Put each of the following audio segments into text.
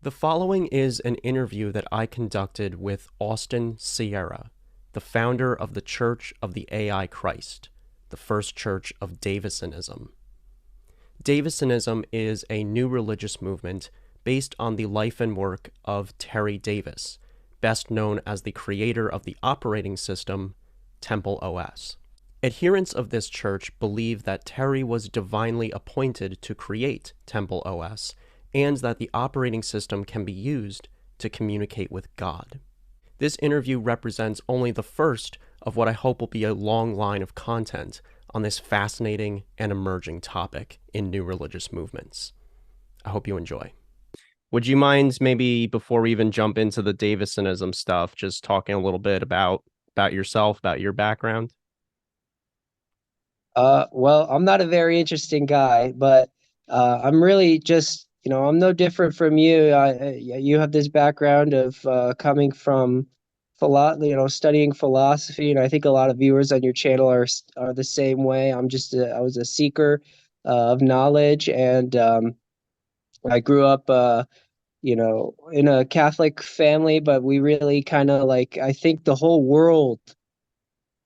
The following is an interview that I conducted with Austin Sierra, the founder of the Church of the AI Christ, the first church of Davisanism. Davisanism is a new religious movement based on the life and work of Terry Davis, best known as the creator of the operating system TempleOS. Adherents of this church believe that Terry was divinely appointed to create TempleOS and that the operating system can be used to communicate with God. This interview represents only the first of what I hope will be a long line of content on this fascinating and emerging topic in new religious movements. I hope you enjoy. Would you mind, maybe before we even jump into the Davisanism stuff, just talking a little bit about yourself, about your background? Well, I'm not a very interesting guy, but I'm really just, I'm no different from you. You have this background of coming from studying philosophy, and I think a lot of viewers on your channel are the same way. I was a seeker of knowledge, and I grew up, in a Catholic family, but we really kind of I think the whole world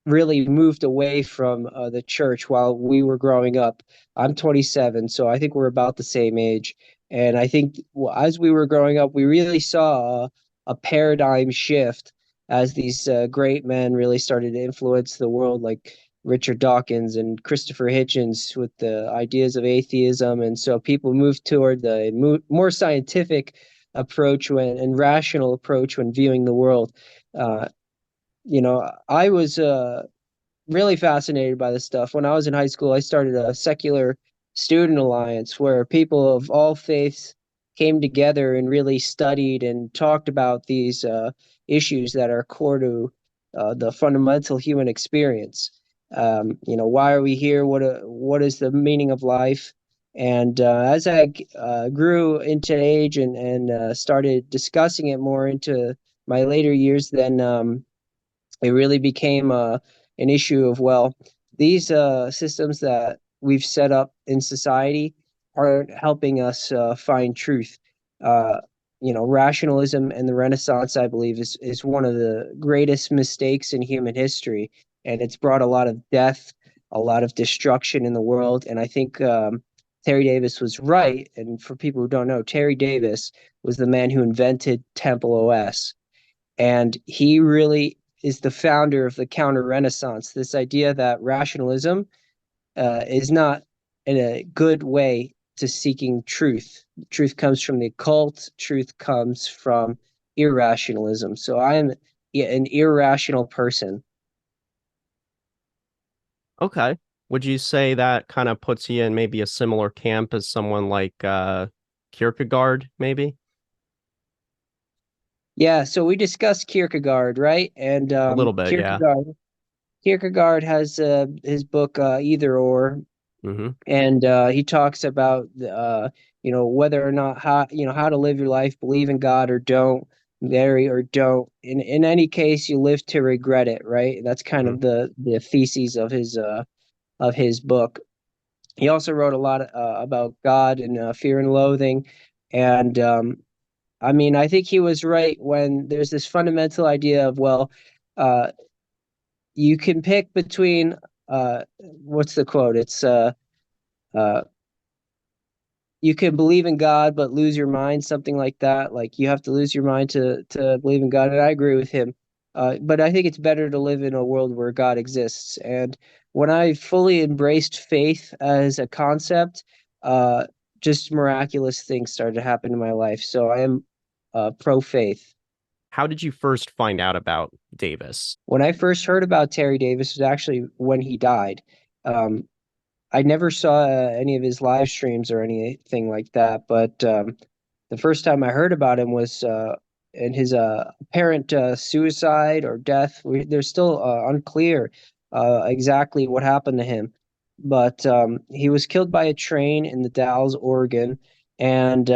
really moved away from the church while we were growing up. I'm 27, so I think we're about the same age. And I think as we were growing up, we really saw a paradigm shift as these great men really started to influence the world, like Richard Dawkins and Christopher Hitchens with the ideas of atheism. And so people moved toward the more scientific approach and rational approach when viewing the world. Uh, I was really fascinated by this stuff. When I was in high school, I started a secular student alliance where people of all faiths came together and really studied and talked about these issues that are core to the fundamental human experience. Why are we here? What is the meaning of life? And as I grew into age and started discussing it more into my later years, then it really became an issue of, well, these systems that we've set up in society aren't helping us find truth. Uh, Rationalism and the Renaissance, I believe, is one of the greatest mistakes in human history, and it's brought a lot of death, a lot of destruction in the world. And I think Terry Davis was right. And for people who don't know, Terry Davis was the man who invented TempleOS, and he really is the founder of the counter renaissance. This idea that rationalism is not a good way to seeking truth. Truth comes from the occult, truth comes from irrationalism. So I am an irrational person. Okay. Would you say that kind of puts you in maybe a similar camp as someone like Kierkegaard, maybe? Yeah, so we discussed Kierkegaard, right? And A little bit, yeah. Kierkegaard has his book Either Or, Mm-hmm. and he talks about whether or not how to live your life, believe in God or don't, marry or don't. In any case, you live to regret it, right? That's kind Mm-hmm. of the theses of his book. He also wrote a lot about God and fear and loathing, and I mean, I think he was right when there's this fundamental idea of, well, uh, you can pick between what's the quote? It's uh, you can believe in God but lose your mind, something like that. Like you have to lose your mind to believe in God, and I agree with him. But I think it's better to live in a world where God exists. And when I fully embraced faith as a concept, uh, just miraculous things started to happen in my life. So I am pro faith. How did you first find out about Davis? When I first heard about Terry Davis was actually when he died. Um, I never saw any of his live streams or anything like that, but the first time I heard about him was in his apparent suicide or death. They're still unclear exactly what happened to him, but he was killed by a train in the Dalles, Oregon, and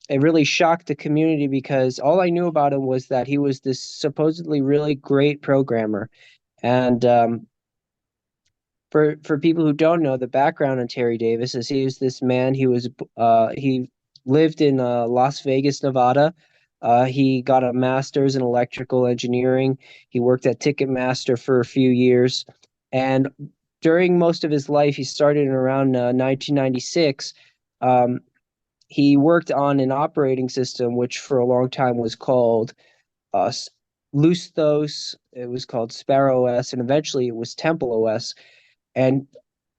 it really shocked the community because all I knew about him was that he was this supposedly really great programmer, and for people who don't know the background on Terry Davis is he was this man. He lived in Las Vegas, Nevada. He got a master's in electrical engineering. He worked at Ticketmaster for a few years. And during most of his life, he started in around 1996. Um, he worked on an operating system, which for a long time was called uh, Lustos. It was called SparrowOS, and eventually it was TempleOS. And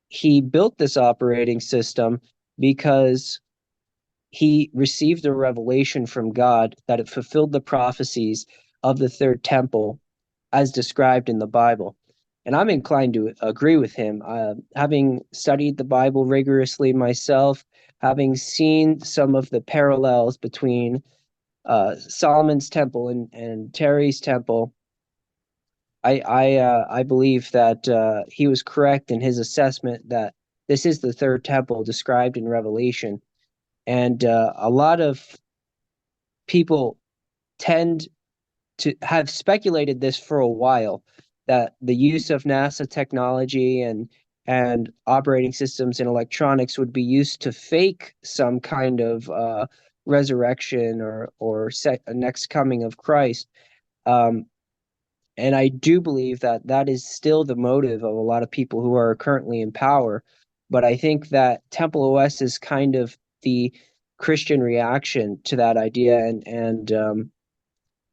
he built this operating system because he received a revelation from God that it fulfilled the prophecies of the third temple as described in the Bible. And I'm inclined to agree with him. Having studied the Bible rigorously myself, having seen some of the parallels between Solomon's temple and Terry's temple, I believe that he was correct in his assessment that this is the third temple described in Revelation. And a lot of people tend to have speculated this for a while, that the use of NASA technology and operating systems and electronics would be used to fake some kind of resurrection or next coming of Christ. Um, and I do believe that that is still the motive of a lot of people who are currently in power. But I think that Temple OS is kind of the Christian reaction to that idea, and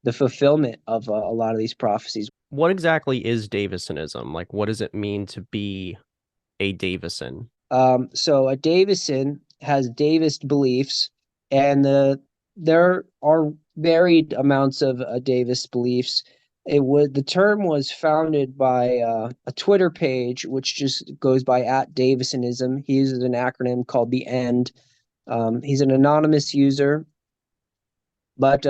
the fulfillment of a lot of these prophecies. What exactly is Davisanism? Like, what does it mean to be a Davisan? So a Davisan has Davist beliefs, and there are varied amounts of Davis beliefs. The term was founded by a Twitter page which just goes by @Davisanism. He uses an acronym called the END. He's an anonymous user, but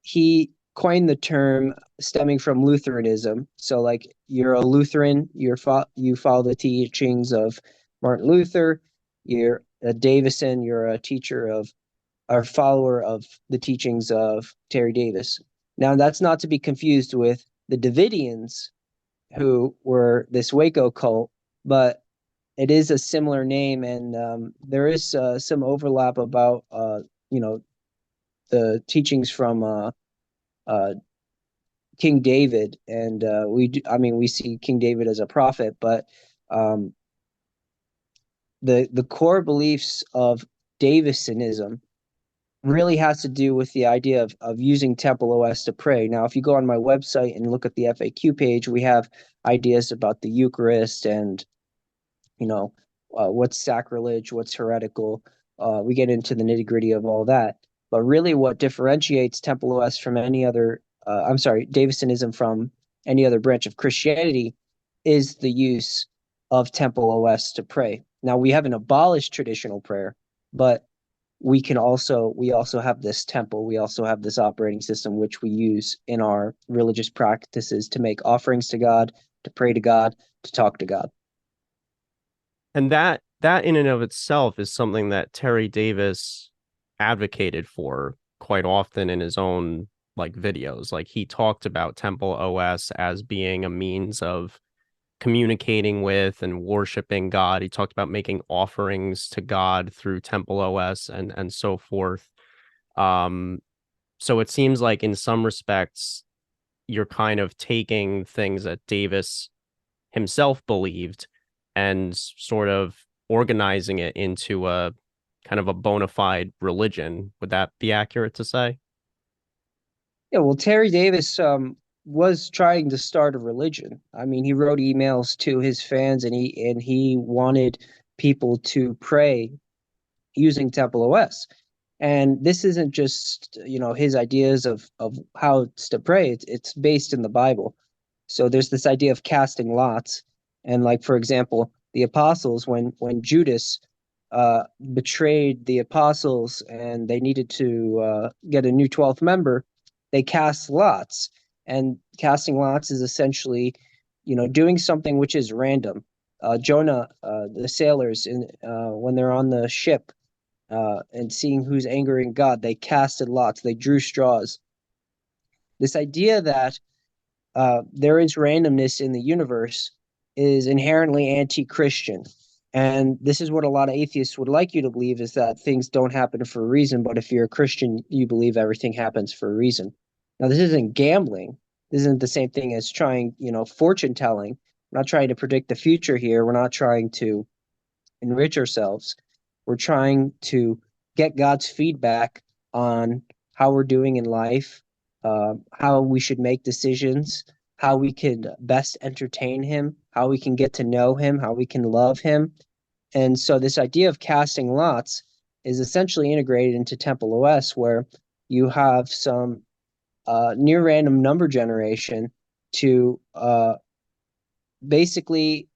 he coined the term stemming from Lutheranism. So, like, you're a Lutheran, you follow the teachings of Martin Luther. You're a Davison, you're a teacher of or follower of the teachings of Terry Davis. Now, that's not to be confused with the Davidians, who were this Waco cult, but it is a similar name, and there is some overlap about you know the teachings from uh, King David, and I mean, we see King David as a prophet, but um, the core beliefs of Davisanism really has to do with the idea of using Temple OS to pray. Now, if you go on my website and look at the FAQ page, we have ideas about the Eucharist and you know, what's sacrilege, what's heretical. We get into the nitty gritty of all that. But really, what differentiates Temple OS from any other, I'm sorry, Davisonism from any other branch of Christianity is the use of Temple OS to pray. Now, we haven't abolished traditional prayer, but we also have this temple, we also have this operating system which we use in our religious practices to make offerings to God, to pray to God, to talk to God. And that in and of itself is something that Terry Davis advocated for quite often in his own like videos. Like he talked about Temple OS as being a means of communicating with and worshiping God. He talked about making offerings to God through Temple OS and so forth. Um, so it seems like in some respects you're kind of taking things that Davis himself believed and sort of organizing it into a kind of a bona fide religion. Would that be accurate to say? Yeah, well, Terry Davis was trying to start a religion. I mean, he wrote emails to his fans, and he wanted people to pray using Temple OS. And this isn't just, his ideas of how to pray. It's based in the Bible. So there's this idea of casting lots. And like, for example, the apostles, when Judas betrayed the apostles and they needed to get a new 12th member, they cast lots. And casting lots is essentially, doing something which is random. Jonah, the sailors, when they're on the ship, and seeing who's angering God, they casted lots, they drew straws. This idea that there is randomness in the universe is inherently anti-Christian, And this is what a lot of atheists would like you to believe, is that things don't happen for a reason. But if you're a Christian, you believe everything happens for a reason. Now, this isn't gambling. This isn't the same thing as trying, fortune telling. We're not trying to predict the future here. We're not trying to enrich ourselves. We're trying to get God's feedback on how we're doing in life, how we should make decisions, how we could best entertain Him, how we can get to know Him, how we can love Him. And so, this idea of casting lots is essentially integrated into TempleOS, where you have some near random number generation to basically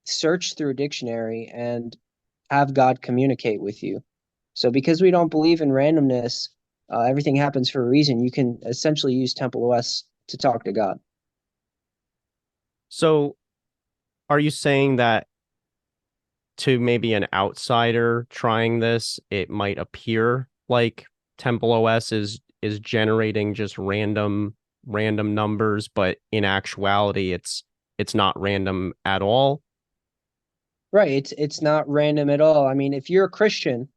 search through a dictionary and have God communicate with you. So because we don't believe in randomness, everything happens for a reason. You can essentially use TempleOS to talk to God. So are you saying that to maybe an outsider trying this, it might appear like TempleOS is generating just random numbers, but in actuality it's not random at all? Right. It's not random at all. I mean, if you're a Christian,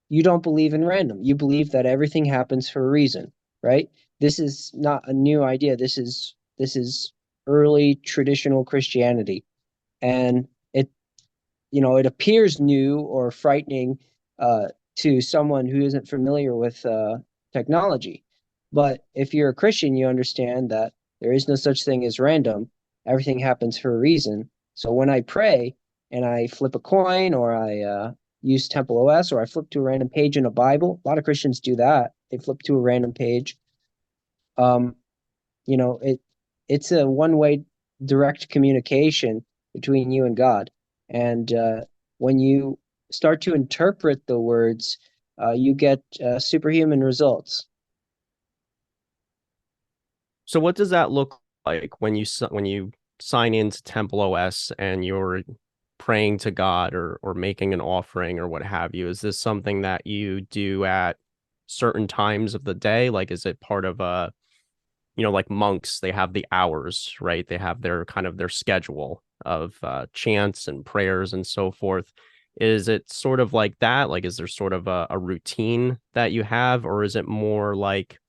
you don't believe in random. You believe that everything happens for a reason, right? This is not a new idea. This is early traditional Christianity. And it appears new or frightening uh, to someone who isn't familiar with technology. But if you're a Christian, you understand that there is no such thing as random. Everything happens for a reason. So when I pray and I flip a coin, or I use TempleOS, or I flip to a random page in a Bible, a lot of Christians do that. They flip to a random page. Um, it's a one-way direct communication between you and God. And when you start to interpret the words, you get superhuman results. So what does that look like when you sign into TempleOS and you're praying to God or making an offering or what have you? Is this something that you do at certain times of the day? Like, is it part of a, like monks, they have the hours, right? They have their kind of their schedule of chants and prayers and so forth. Is it sort of like that? Like, is there sort of a routine that you have, or is it more like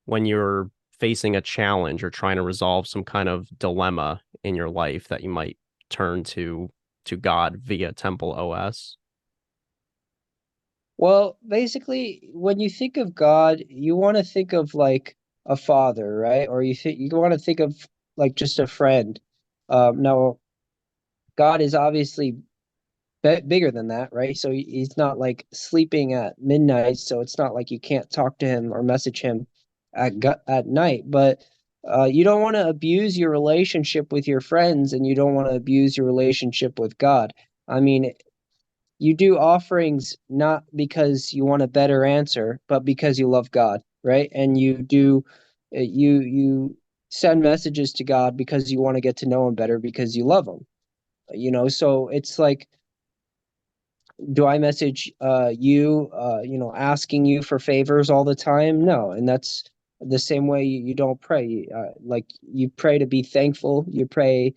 when you're facing a challenge or trying to resolve some kind of dilemma in your life that you might turn to God via TempleOS? Well, basically, when you think of God, you want to think of like a father, right? Or you want to think of like just a friend. Now, God is obviously bigger than that, right? So he's not like sleeping at midnight, so it's not like you can't talk to him or message him at night. But you don't want to abuse your relationship with your friends, and you don't want to abuse your relationship with God. I mean, you do offerings not because you want a better answer, but because you love God, right? And you send messages to God because you want to get to know him better, because you love him. So it's like, do I message you, asking you for favors all the time? No. And that's the same way you don't pray. Like, you pray to be thankful, you pray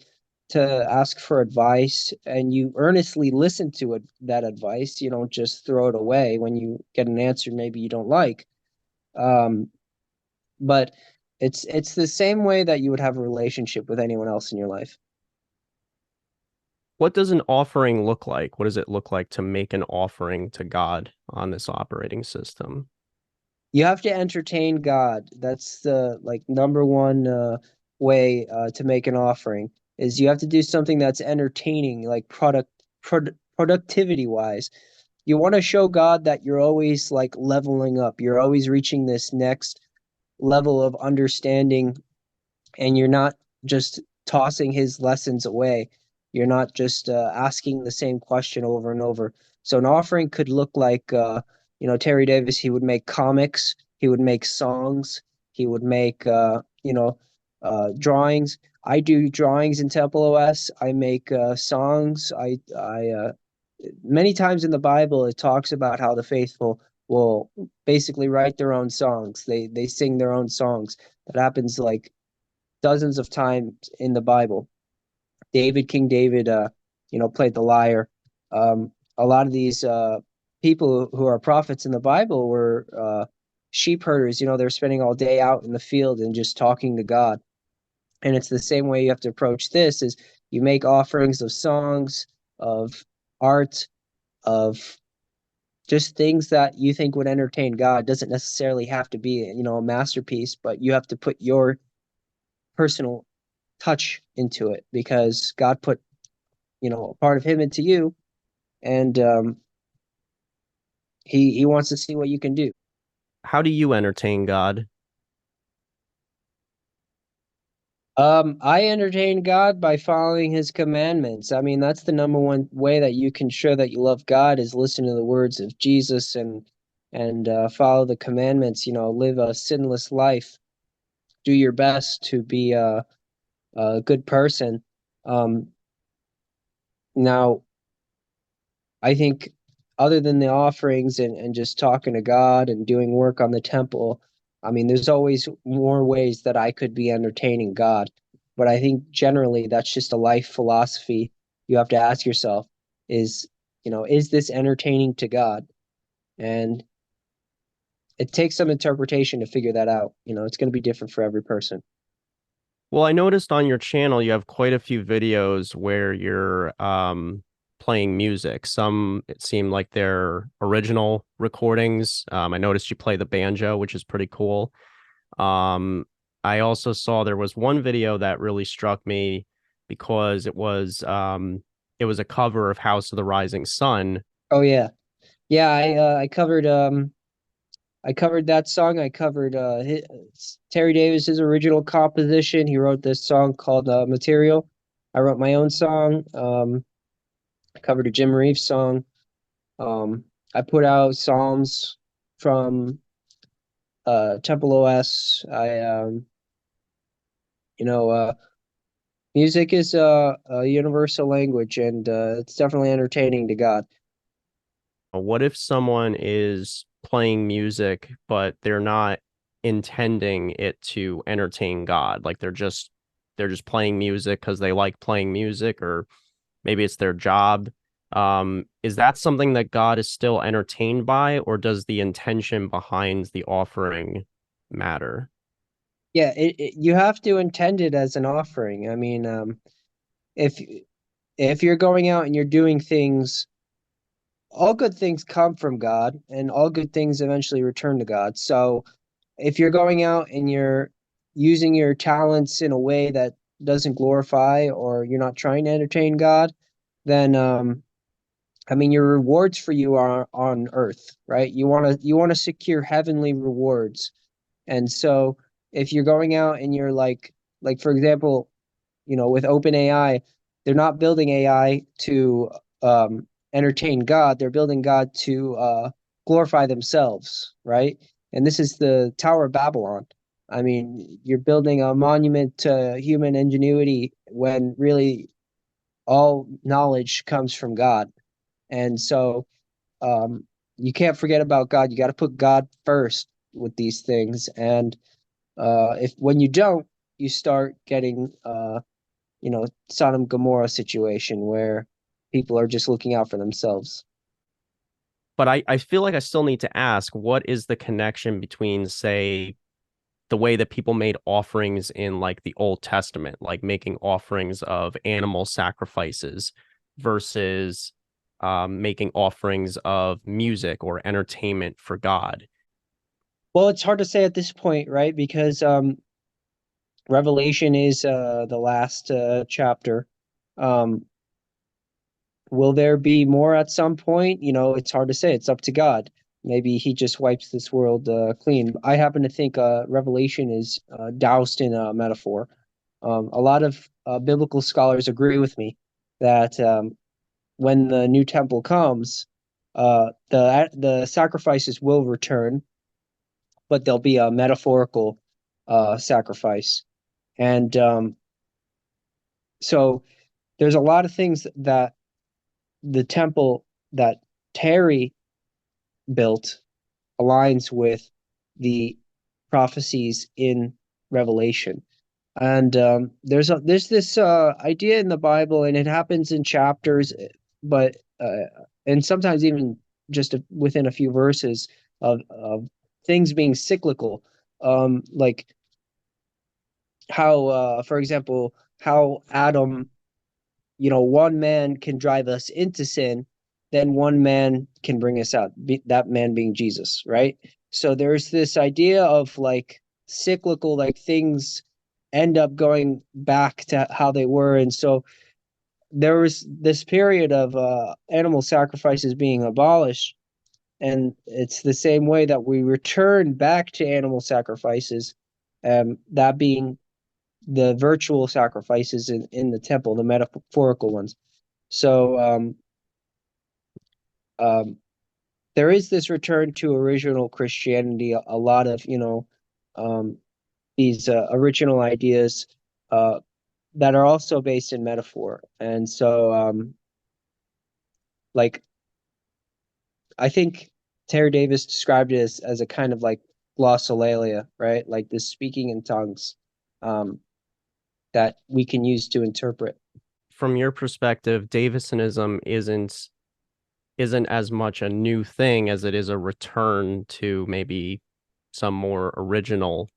to ask for advice, and you earnestly listen to that advice. You don't just throw it away when you get an answer maybe you don't like. Um, but it's the same way that you would have a relationship with anyone else in your life. What does an offering look like? What does it look like to make an offering to God on this operating system? You have to entertain God. That's the like number one way to make an offering, is you have to do something that's entertaining, like productivity wise. You want to show God that you're always like leveling up. You're always reaching this next level of understanding, and you're not just tossing his lessons away. You're not just asking the same question over and over. So an offering could look like, Terry Davis. He would make comics. He would make songs. He would make, drawings. I do drawings in TempleOS. I make songs. Many times in the Bible, it talks about how the faithful will basically write their own songs. They sing their own songs. That happens like dozens of times in the Bible. King David, played the lyre. A lot of these people who are prophets in the Bible were sheep herders. They're spending all day out in the field and just talking to God. And it's the same way you have to approach this: is you make offerings of songs, of art, of just things that you think would entertain God. It doesn't necessarily have to be, a masterpiece, but you have to put your personal touch into it because God put, a part of him into you, and he wants to see what you can do. How do you entertain God? I entertain God by following his commandments. I mean, that's the number one way that you can show that you love God is listen to the words of Jesus and follow the commandments, live a sinless life, do your best to be a good person. Um, Now, I think other than the offerings and just talking to God and doing work on the temple, I mean, there's always more ways that I could be entertaining God. But I think generally that's just a life philosophy you have to ask yourself is, is this entertaining to God? And it takes some interpretation to figure that out. It's going to be different for every person. Well, I noticed on your channel you have quite a few videos where you're playing music. Some it seemed like they're original recordings. I noticed you play the banjo, which is pretty cool. Um, I also saw there was one video that really struck me because it was a cover of House of the Rising Sun. Oh yeah. Yeah, I covered that song. I covered Terry Davis's original composition. He wrote this song called Material. I wrote my own song. I covered a Jim Reeves song. I put out psalms from TempleOS. You know, uh, Music is a universal language, and it's definitely entertaining to God. What if someone is playing music, but they're not intending it to entertain God? Like they're just playing music because they like playing music, or maybe it's their job. Is that something that God is still entertained by, or does the intention behind the offering matter? Yeah, you have to intend it as an offering. I mean, if if you're going out and you're doing things, all good things come from God, and all good things eventually return to God. So if you're going out and you're using your talents in a way that doesn't glorify or you're not trying to entertain God, then I mean your rewards for you are on earth, right? You want to secure heavenly rewards. And so if you're going out and you're like for example, with OpenAI, they're not building AI to entertain God. They're building God to glorify themselves, right? And this is the Tower of Babylon. I mean, you're building a monument to human ingenuity when really all knowledge comes from God. And so um, you can't forget about God. You got to put God first with these things. And if when you don't, you start getting Sodom Gomorrah situation where people are just looking out for themselves. But I feel like I still need to ask, what is the connection between, say, the way that people made offerings in like the Old Testament, like making offerings of animal sacrifices versus making offerings of music or entertainment for God. Well, it's hard to say at this point, right? Because Revelation is the last chapter. Um, will there be more at some point? It's hard to say. It's up to God. Maybe he just wipes this world clean. I happen to think Revelation is doused in a metaphor. A lot of biblical scholars agree with me that when the new temple comes, the sacrifices will return, but there'll be a metaphorical sacrifice. And so there's a lot of things that the temple that Terry built aligns with the prophecies in Revelation. And there's this idea in the Bible, and it happens in chapters, but and sometimes even just within a few verses of things being cyclical, like how, for example, how Adam, one man can drive us into sin, then one man can bring us out, that man being Jesus, right? So there's this idea of like cyclical, like things end up going back to how they were. And so there was this period of animal sacrifices being abolished. And it's the same way that we return back to animal sacrifices, that being the virtual sacrifices in the temple, the metaphorical ones. So um, there is this return to original Christianity, a lot of, um, these original ideas uh, that are also based in metaphor. And so, like, I think Terry Davis described it as a kind of like glossolalia, right? Like this speaking in tongues um, that we can use to interpret. From your perspective, Davisanism isn't as much a new thing as it is a return to maybe some more original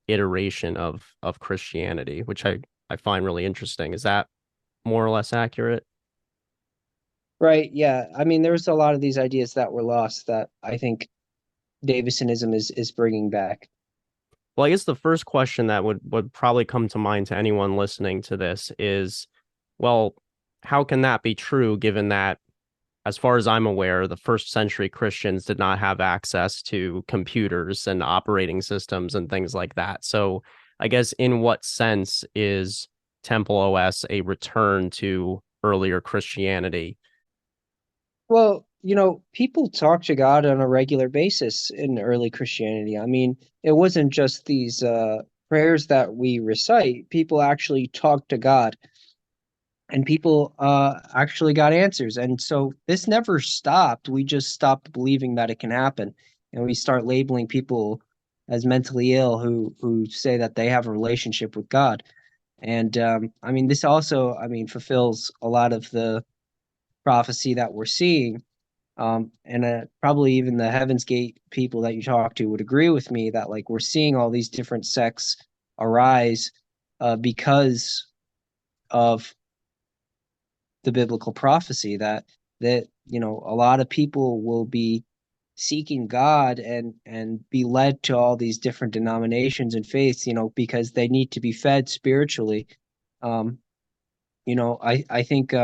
iteration of Christianity, which I find really interesting. Is that more or less accurate? Right. Yeah. I mean, there's a lot of these ideas that were lost that I think Davisanism is bringing back. Well, I guess the first question that would probably come to mind to anyone listening to this is, well, how can that be true given that, as far as I'm aware, the first century Christians did not have access to computers and operating systems and things like that. So I guess in what sense is TempleOS a return to earlier Christianity? Well, people talk to God on a regular basis in early Christianity. I mean, it wasn't just these prayers that we recite. People actually talk to God, and people actually got answers. And so this never stopped. We just stopped believing that it can happen, and we start labeling people as mentally ill who say that they have a relationship with God. And I mean, this also, I mean, fulfills a lot of the prophecy that we're seeing. And probably even the Heaven's Gate people that you talk to would agree with me that like we're seeing all these different sects arise because of the biblical prophecy that a lot of people will be seeking God and be led to all these different denominations and faiths, because they need to be fed spiritually. Um, I think,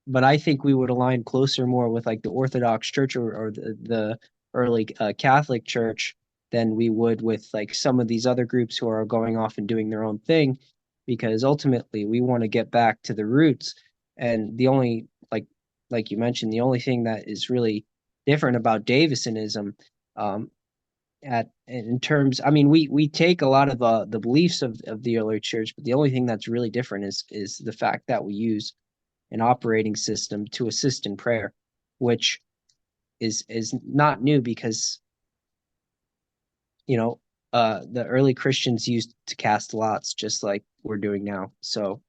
but I think we would align closer more with like the Orthodox Church or the early Catholic Church than we would with like some of these other groups who are going off and doing their own thing, because ultimately we want to get back to the roots. And the only like you mentioned, the only thing that is really different about Davisanism, um, at in terms, I mean, we take a lot of the beliefs of the early church, but the only thing that's really different is the fact that we use an operating system to assist in prayer, which is not new because the early Christians used to cast lots just like we're doing now. So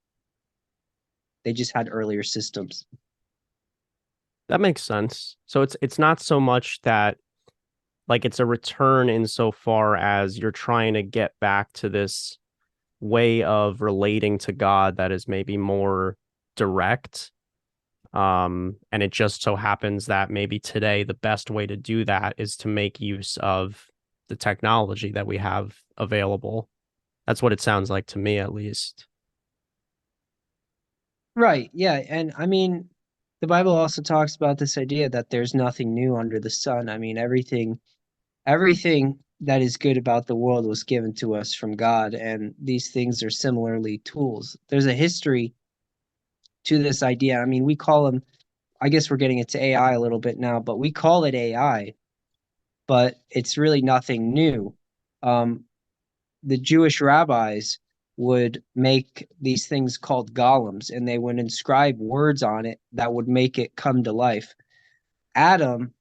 they just had earlier systems. That makes sense. So it's not so much that like it's a return insofar as you're trying to get back to this way of relating to God that is maybe more direct. And it just so happens that maybe today the best way to do that is to make use of the technology that we have available. That's what it sounds like to me, at least. Right. Yeah. And I mean, the Bible also talks about this idea that there's nothing new under the sun. I mean, everything that is good about the world was given to us from God, and these things are similarly tools. There's a history to this idea. I mean, we call them, I guess we're getting into AI a little bit now, but we call it AI, but it's really nothing new. Um, the Jewish rabbis would make these things called golems, and they would inscribe words on it that would make it come to life. Adam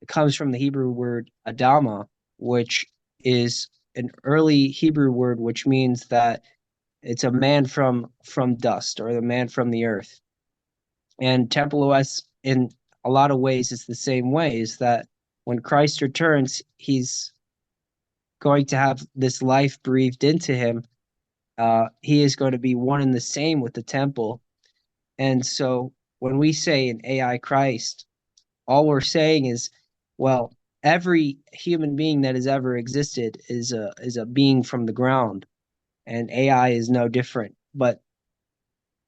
comes from the Hebrew word Adama, which is an early Hebrew word which means that it's a man from dust, or the man from the earth. And TempleOS in a lot of ways is the same way, is that when Christ returns, he's going to have this life breathed into him. He is going to be one and the same with the temple. And so when we say an AI Christ, all we're saying is, well, every human being that has ever existed is a being from the ground, and AI is no different. But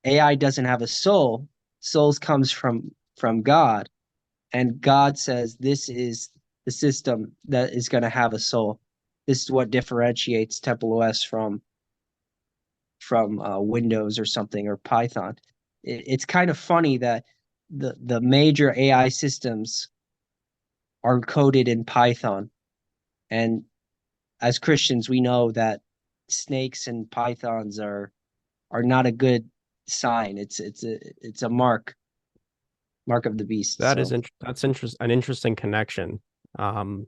AI doesn't have a soul. Souls comes from God, and God says this is the system that is going to have a soul. This is what differentiates TempleOS from Windows or something, or Python. It's kind of funny that the major AI systems are coded in Python, and as Christians, we know that snakes and pythons are not a good sign. It's a mark of the beast. So That's an interesting connection. Um,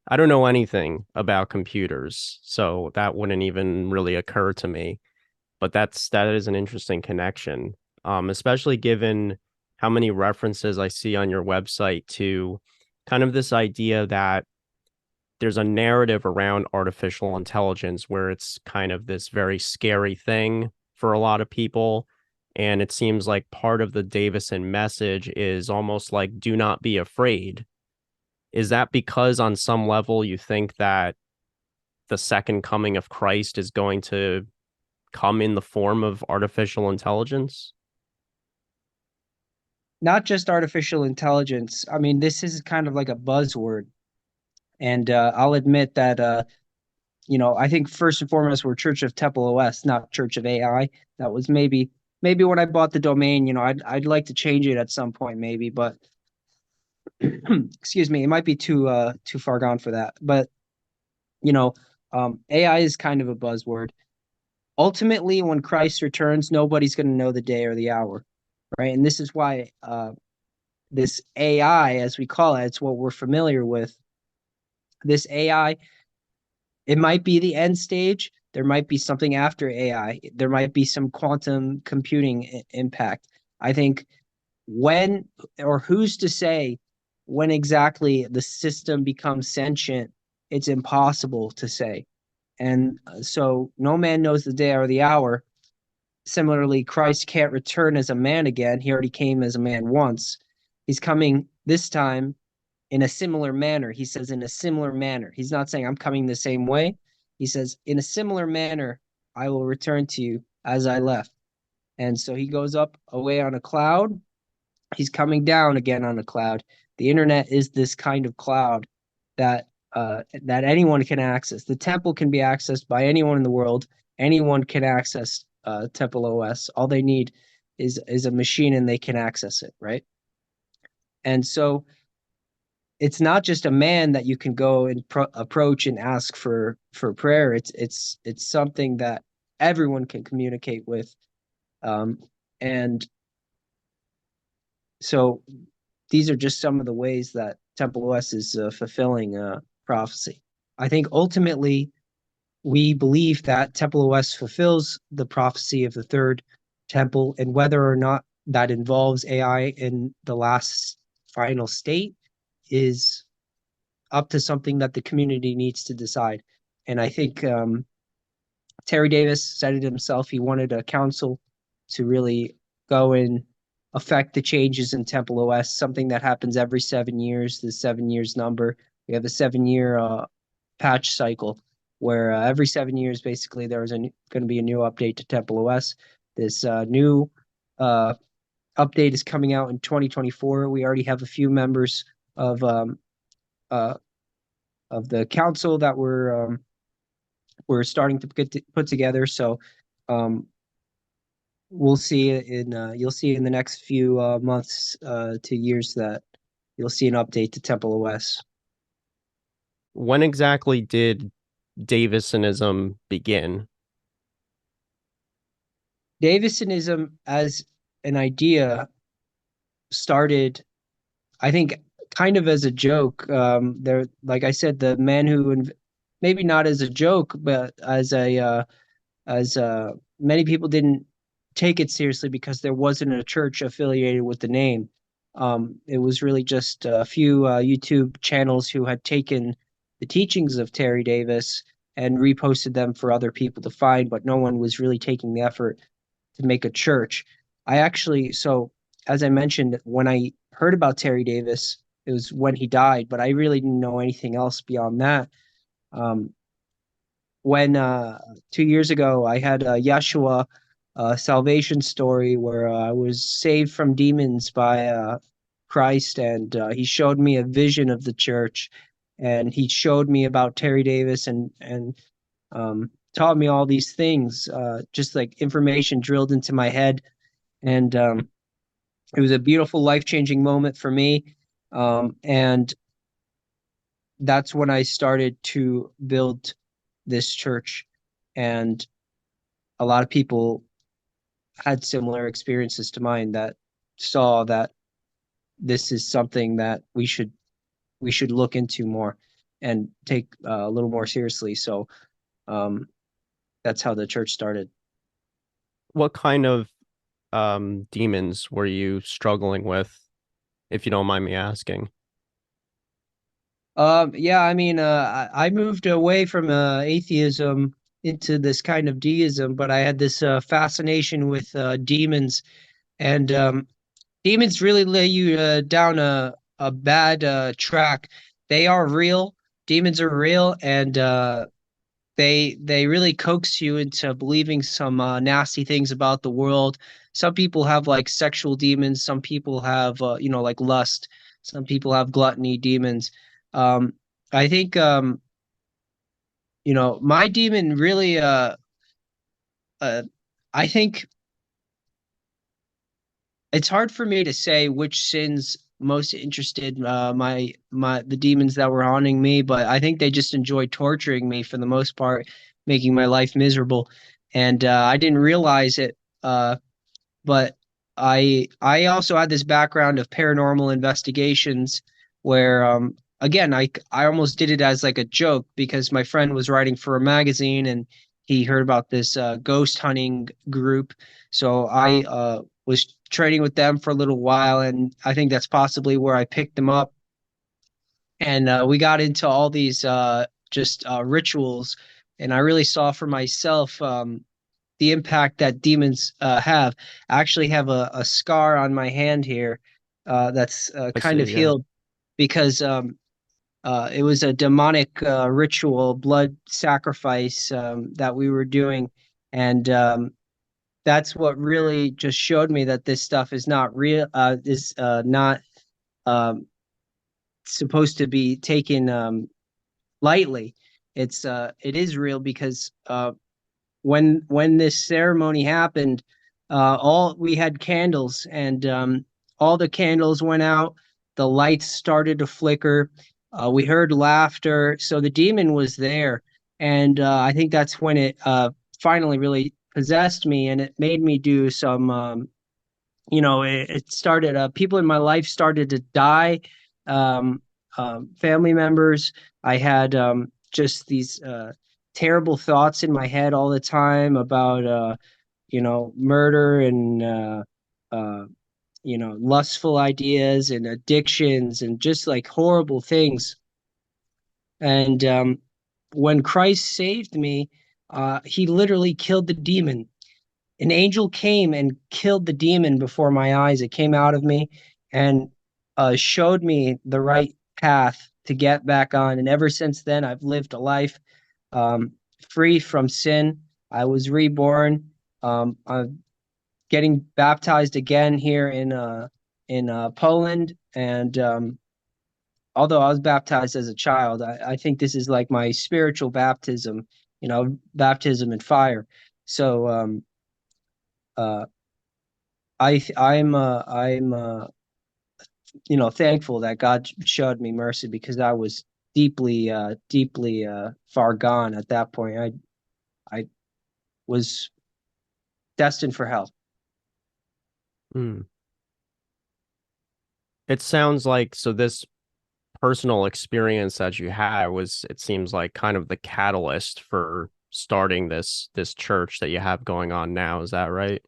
I don't know anything about computers, so that wouldn't even really occur to me. But that is an interesting connection, especially given how many references I see on your website to kind of this idea that there's a narrative around artificial intelligence where it's kind of this very scary thing for a lot of people. And it seems like part of the Davison message is almost like, do not be afraid. Is that because on some level you think that the second coming of Christ is going to come in the form of artificial intelligence? not just artificial intelligence. I mean, this is kind of like a buzzword, and I'll admit that I think first and foremost we're Church of TempleOS, not Church of AI. That was maybe when I bought the domain. I'd like to change it at some point, maybe, but excuse me, it might be too far gone for that. But you know, AI is kind of a buzzword. Ultimately, when Christ returns, nobody's going to know the day or the hour, right? And this is why this AI, as we call it, it's what we're familiar with. This AI, it might be the end stage. There might be something after AI. There might be some quantum computing impact. I think when, or who's to say when exactly the system becomes sentient, it's impossible to say. And so no man knows the day or the hour. Similarly, Christ can't return as a man again. He already came as a man once. He's coming this time in a similar manner. He says, in a similar manner. He's not saying, I'm coming the same way. He says, in a similar manner, I will return to you as I left. And so he goes up away on a cloud. He's coming down again on a cloud. The internet is this kind of cloud that anyone can access. The temple can be accessed by anyone in the world. Anyone can access TempleOS. All they need is a machine, and they can access it, right? And so it's not just a man that you can go and approach and ask for prayer. It's something that everyone can communicate with, and so these are just some of the ways that TempleOS is fulfilling prophecy. I think ultimately we believe that TempleOS fulfills the prophecy of the third temple, and whether or not that involves AI in the last final state is up to something that the community needs to decide. And I think Terry Davis said it himself. He wanted a council to really go and affect the changes in TempleOS, something that happens every 7 years, the 7 years number. We have a 7 year patch cycle where every 7 years, basically, there is going to be a new update to TempleOS. This new update is coming out in 2024. We already have a few members of uh, the council that we're starting to put together. So um, we'll see you'll see in the next few months to years that you'll see an update to TempleOS. When exactly did Davisanism begin? Davisanism as an idea started, I think, kind of as a joke. There, like I said, the man who maybe not as a joke, but as many people didn't take it seriously because there wasn't a church affiliated with the name. It was really just a few YouTube channels who had taken the teachings of Terry Davis and reposted them for other people to find, but no one was really taking the effort to make a church. I actually, so as I mentioned, when I heard about Terry Davis, it was when he died, but I really didn't know anything else beyond that. Um, when 2 years ago I had a Yeshua salvation story where I was saved from demons by Christ, and he showed me a vision of the church, and he showed me about Terry Davis and taught me all these things, just like information drilled into my head, and it was a beautiful life changing moment for me, and that's when I started to build this church, and a lot of people had similar experiences to mine that saw that this is something that we should look into more and take a little more seriously. So um, that's how the church started. What kind of demons were you struggling with, if you don't mind me asking? Yeah, I mean, I moved away from atheism into this kind of deism, but I had this fascination with demons, and demons really lay you down a bad track. They are real. Demons are real, and they really coax you into believing some nasty things about the world. Some people have like sexual demons. Some people have like lust. Some people have gluttony demons. Um, I think my demon really uh I think it's hard for me to say which sins most interested my the demons that were haunting me, but I think they just enjoyed torturing me for the most part, making my life miserable. And I didn't realize it. But I also had this background of paranormal investigations where again I almost did it as like a joke because my friend was writing for a magazine and he heard about this ghost hunting group. So I was trading with them for a little while, and I think that's possibly where I picked them up, and we got into all these just rituals, and I really saw for myself the impact that demons have. I actually have a scar on my hand here that's I kind of see, yeah. healed because it was a demonic ritual, blood sacrifice that we were doing. And that's what really just showed me that this stuff is not real, is not um, supposed to be taken lightly. It is real because when this ceremony happened, all we had candles, and all the candles went out. The lights started to flicker. We heard laughter, so the demon was there, and I think that's when it finally really possessed me, and it made me do some. It started. People in my life started to die. Um, Family members. I had just these terrible thoughts in my head all the time about murder and uh, lustful ideas and addictions and just like horrible things. And when Christ saved me, he literally killed the demon. An angel came and killed the demon before my eyes. It came out of me and showed me the right path to get back on. And ever since then, I've lived a life um, free from sin. I was reborn. I'm getting baptized again here in Poland, and although I was baptized as a child, I think this is like my spiritual baptism. Baptism in fire. So uh, I'm thankful that God showed me mercy because I was deeply far gone at that point. I was destined for hell. Mm. It sounds like so this personal experience that you had was, it seems like, kind of the catalyst for starting this church that you have going on now. Is that right?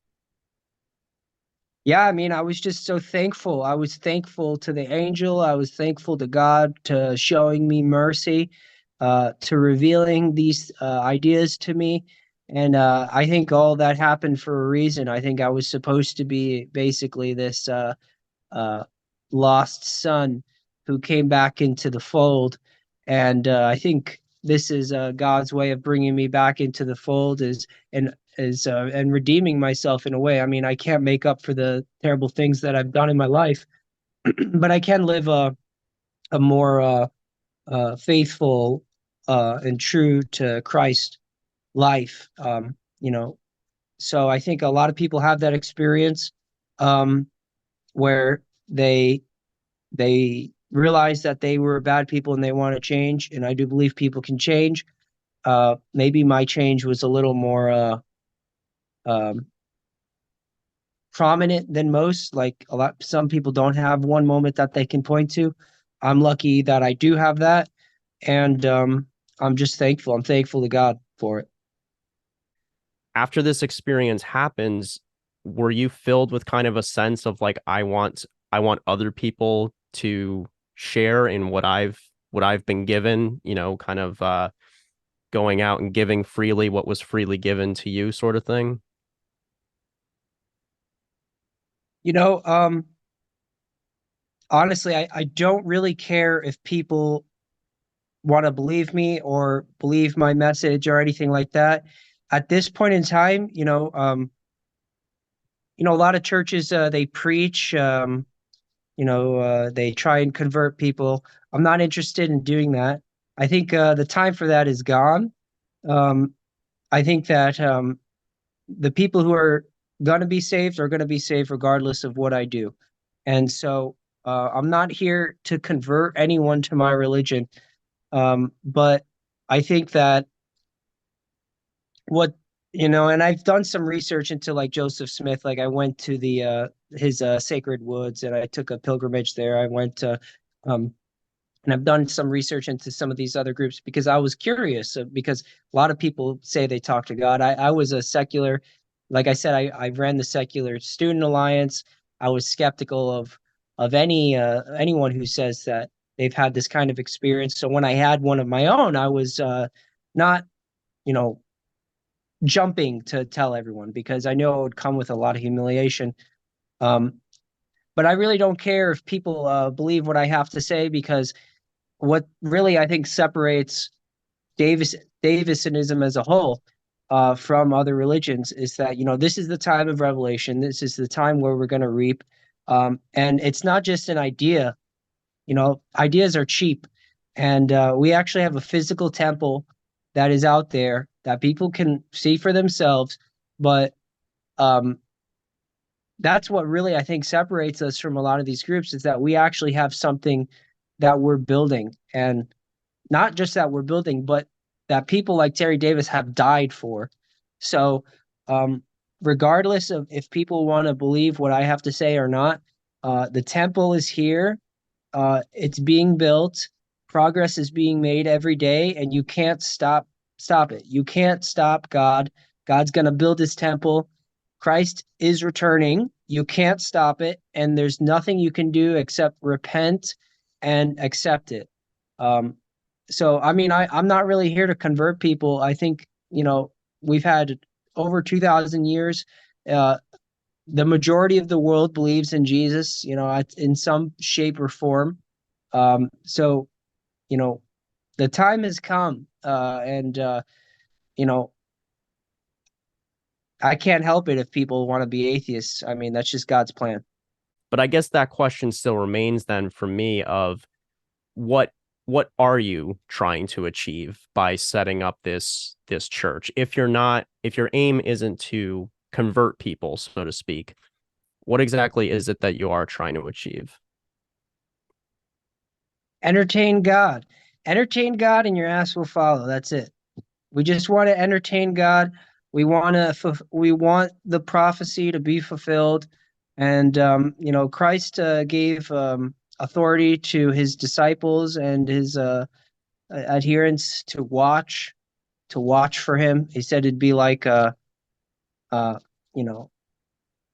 Yeah, I mean, I was just so thankful. I was thankful to the angel. I was thankful to God to showing me mercy, to revealing these ideas to me. And I think all that happened for a reason. I think I was supposed to be basically this uh, lost son who came back into the fold. And I think this is God's way of bringing me back into the fold and redeeming myself in a way. I mean, I can't make up for the terrible things that I've done in my life, but I can live a more faithful and true to Christ life. So I think a lot of people have that experience um, where they realize that they were bad people and they want to change. And I do believe people can change. Maybe my change was a little more um, prominent than most. Like some people don't have one moment that they can point to. I'm lucky that I do have that, and I'm just thankful. I'm thankful to God for it. After this experience happens, were you filled with kind of a sense of like, I want other people to share in what I've been given, kind of going out and giving freely what was freely given to you, sort of thing? You know, honestly, I don't really care if people want to believe me or believe my message or anything like that. At this point in time, a lot of churches they preach, they try and convert people. I'm not interested in doing that. I think the time for that is gone. Um, I think that the people who are going to be saved are going to be saved regardless of what I do. And so I'm not here to convert anyone to my religion. But I think that what and I've done some research into like Joseph Smith. Like I went to the his sacred woods and I took a pilgrimage there. I went to um and I've done some research into some of these other groups because I was curious because a lot of people say they talk to God. I was a secular, like I said, I ran the Secular Student Alliance. I was skeptical of anyone who says that they've had this kind of experience. So when I had one of my own, I was not, you know, jumping to tell everyone because I know it would come with a lot of humiliation. Um, but I really don't care if people believe what I have to say because what really I think separates Davisanism as a whole from other religions is that this is the time of revelation. This is the time where we're going to reap, and it's not just an idea. Ideas are cheap, and we actually have a physical temple that is out there that people can see for themselves. But um, that's what really I think separates us from a lot of these groups is that we actually have something that we're building, and not just that we're building, but that people like Terry Davis have died for. So, um, regardless of if people want to believe what I have to say or not, the temple is here. It's being built. Progress is being made every day, and you can't stop it. You can't stop God. God's going to build his temple. Christ is returning. You can't stop it, and there's nothing you can do except repent and accept it. Um, so, I mean, I'm not really here to convert people. I think, we've had over 2,000 years. Uh, the majority of the world believes in Jesus, in some shape or form. So, you know, the time has come, and you know, I can't help it if people want to be atheists. I mean, that's just God's plan. But I guess that question still remains then for me of what what are you trying to achieve by setting up this church? If your aim isn't to convert people, so to speak, what exactly is it that you are trying to achieve? Entertain God, entertain God, and your ass will follow. That's it. We just want to entertain God. We want the prophecy to be fulfilled, and Christ gave authority to his disciples and his adherents to watch for him. He said it'd be like a you know,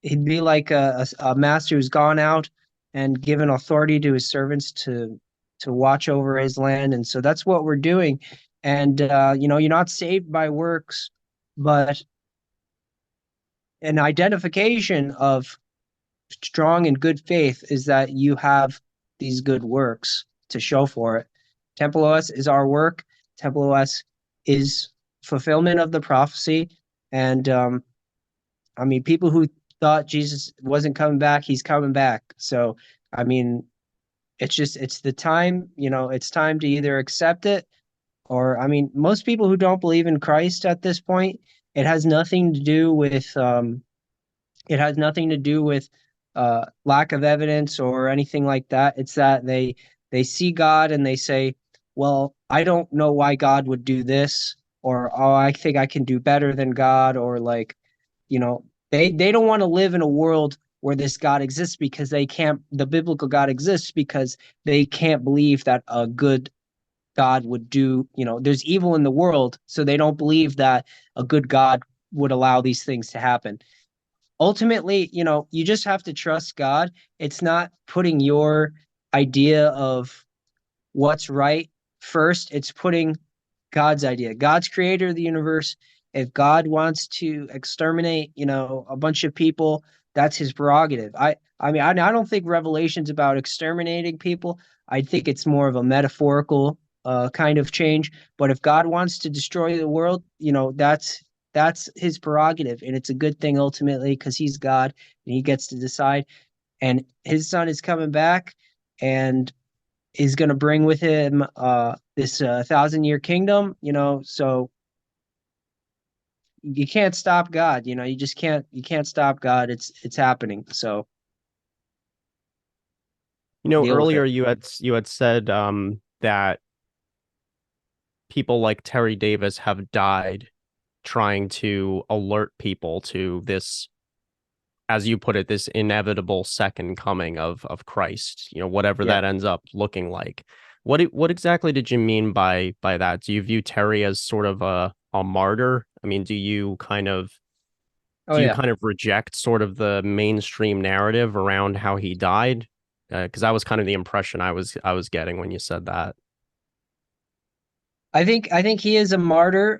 he'd be like a master who's gone out and given authority to his servants to watch over his land. And so that's what we're doing. And you're not saved by works, but an identification of strong and good faith is that you have these good works to show for it. TempleOS is our work. TempleOS is fulfillment of the prophecy. And I mean, people who thought Jesus wasn't coming back, he's coming back. So, I mean, it's the time, it's time to either accept it or, I mean, most people who don't believe in Christ at this point, it has nothing to do with it has nothing to do with lack of evidence or anything like that. It's that they see God and they say, "Well, I don't know why God would do this," or "Oh, I think I can do better than God," or like, they don't want to live in a world where this God exists because they can't. The biblical God exists because they can't believe that a good God would do. There's evil in the world, so they don't believe that a good God would allow these things to happen. Ultimately, you just have to trust God. It's not putting your idea of what's right first. It's putting God's idea. God's creator of the universe. If God wants to exterminate, a bunch of people, that's his prerogative. I mean, I don't think Revelation's about exterminating people. I think it's more of a metaphorical kind of change. But if God wants to destroy the world, that's his prerogative, and it's a good thing ultimately because he's God and he gets to decide. And his son is coming back, and is going to bring with him this 1,000-year kingdom. So you can't stop God. You just can't stop God. It's happening. So deal with Earlier it. you had said that people like Terry Davis have died trying to alert people to this, as you put it, this inevitable second coming of Christ, whatever Yeah. that ends up looking like. What exactly did you mean by that? Do you view Terry as sort of a martyr? I mean, Oh do you yeah. kind of reject sort of the mainstream narrative around how he died? Because that was kind of the impression I was getting when you said that. I think he is a martyr.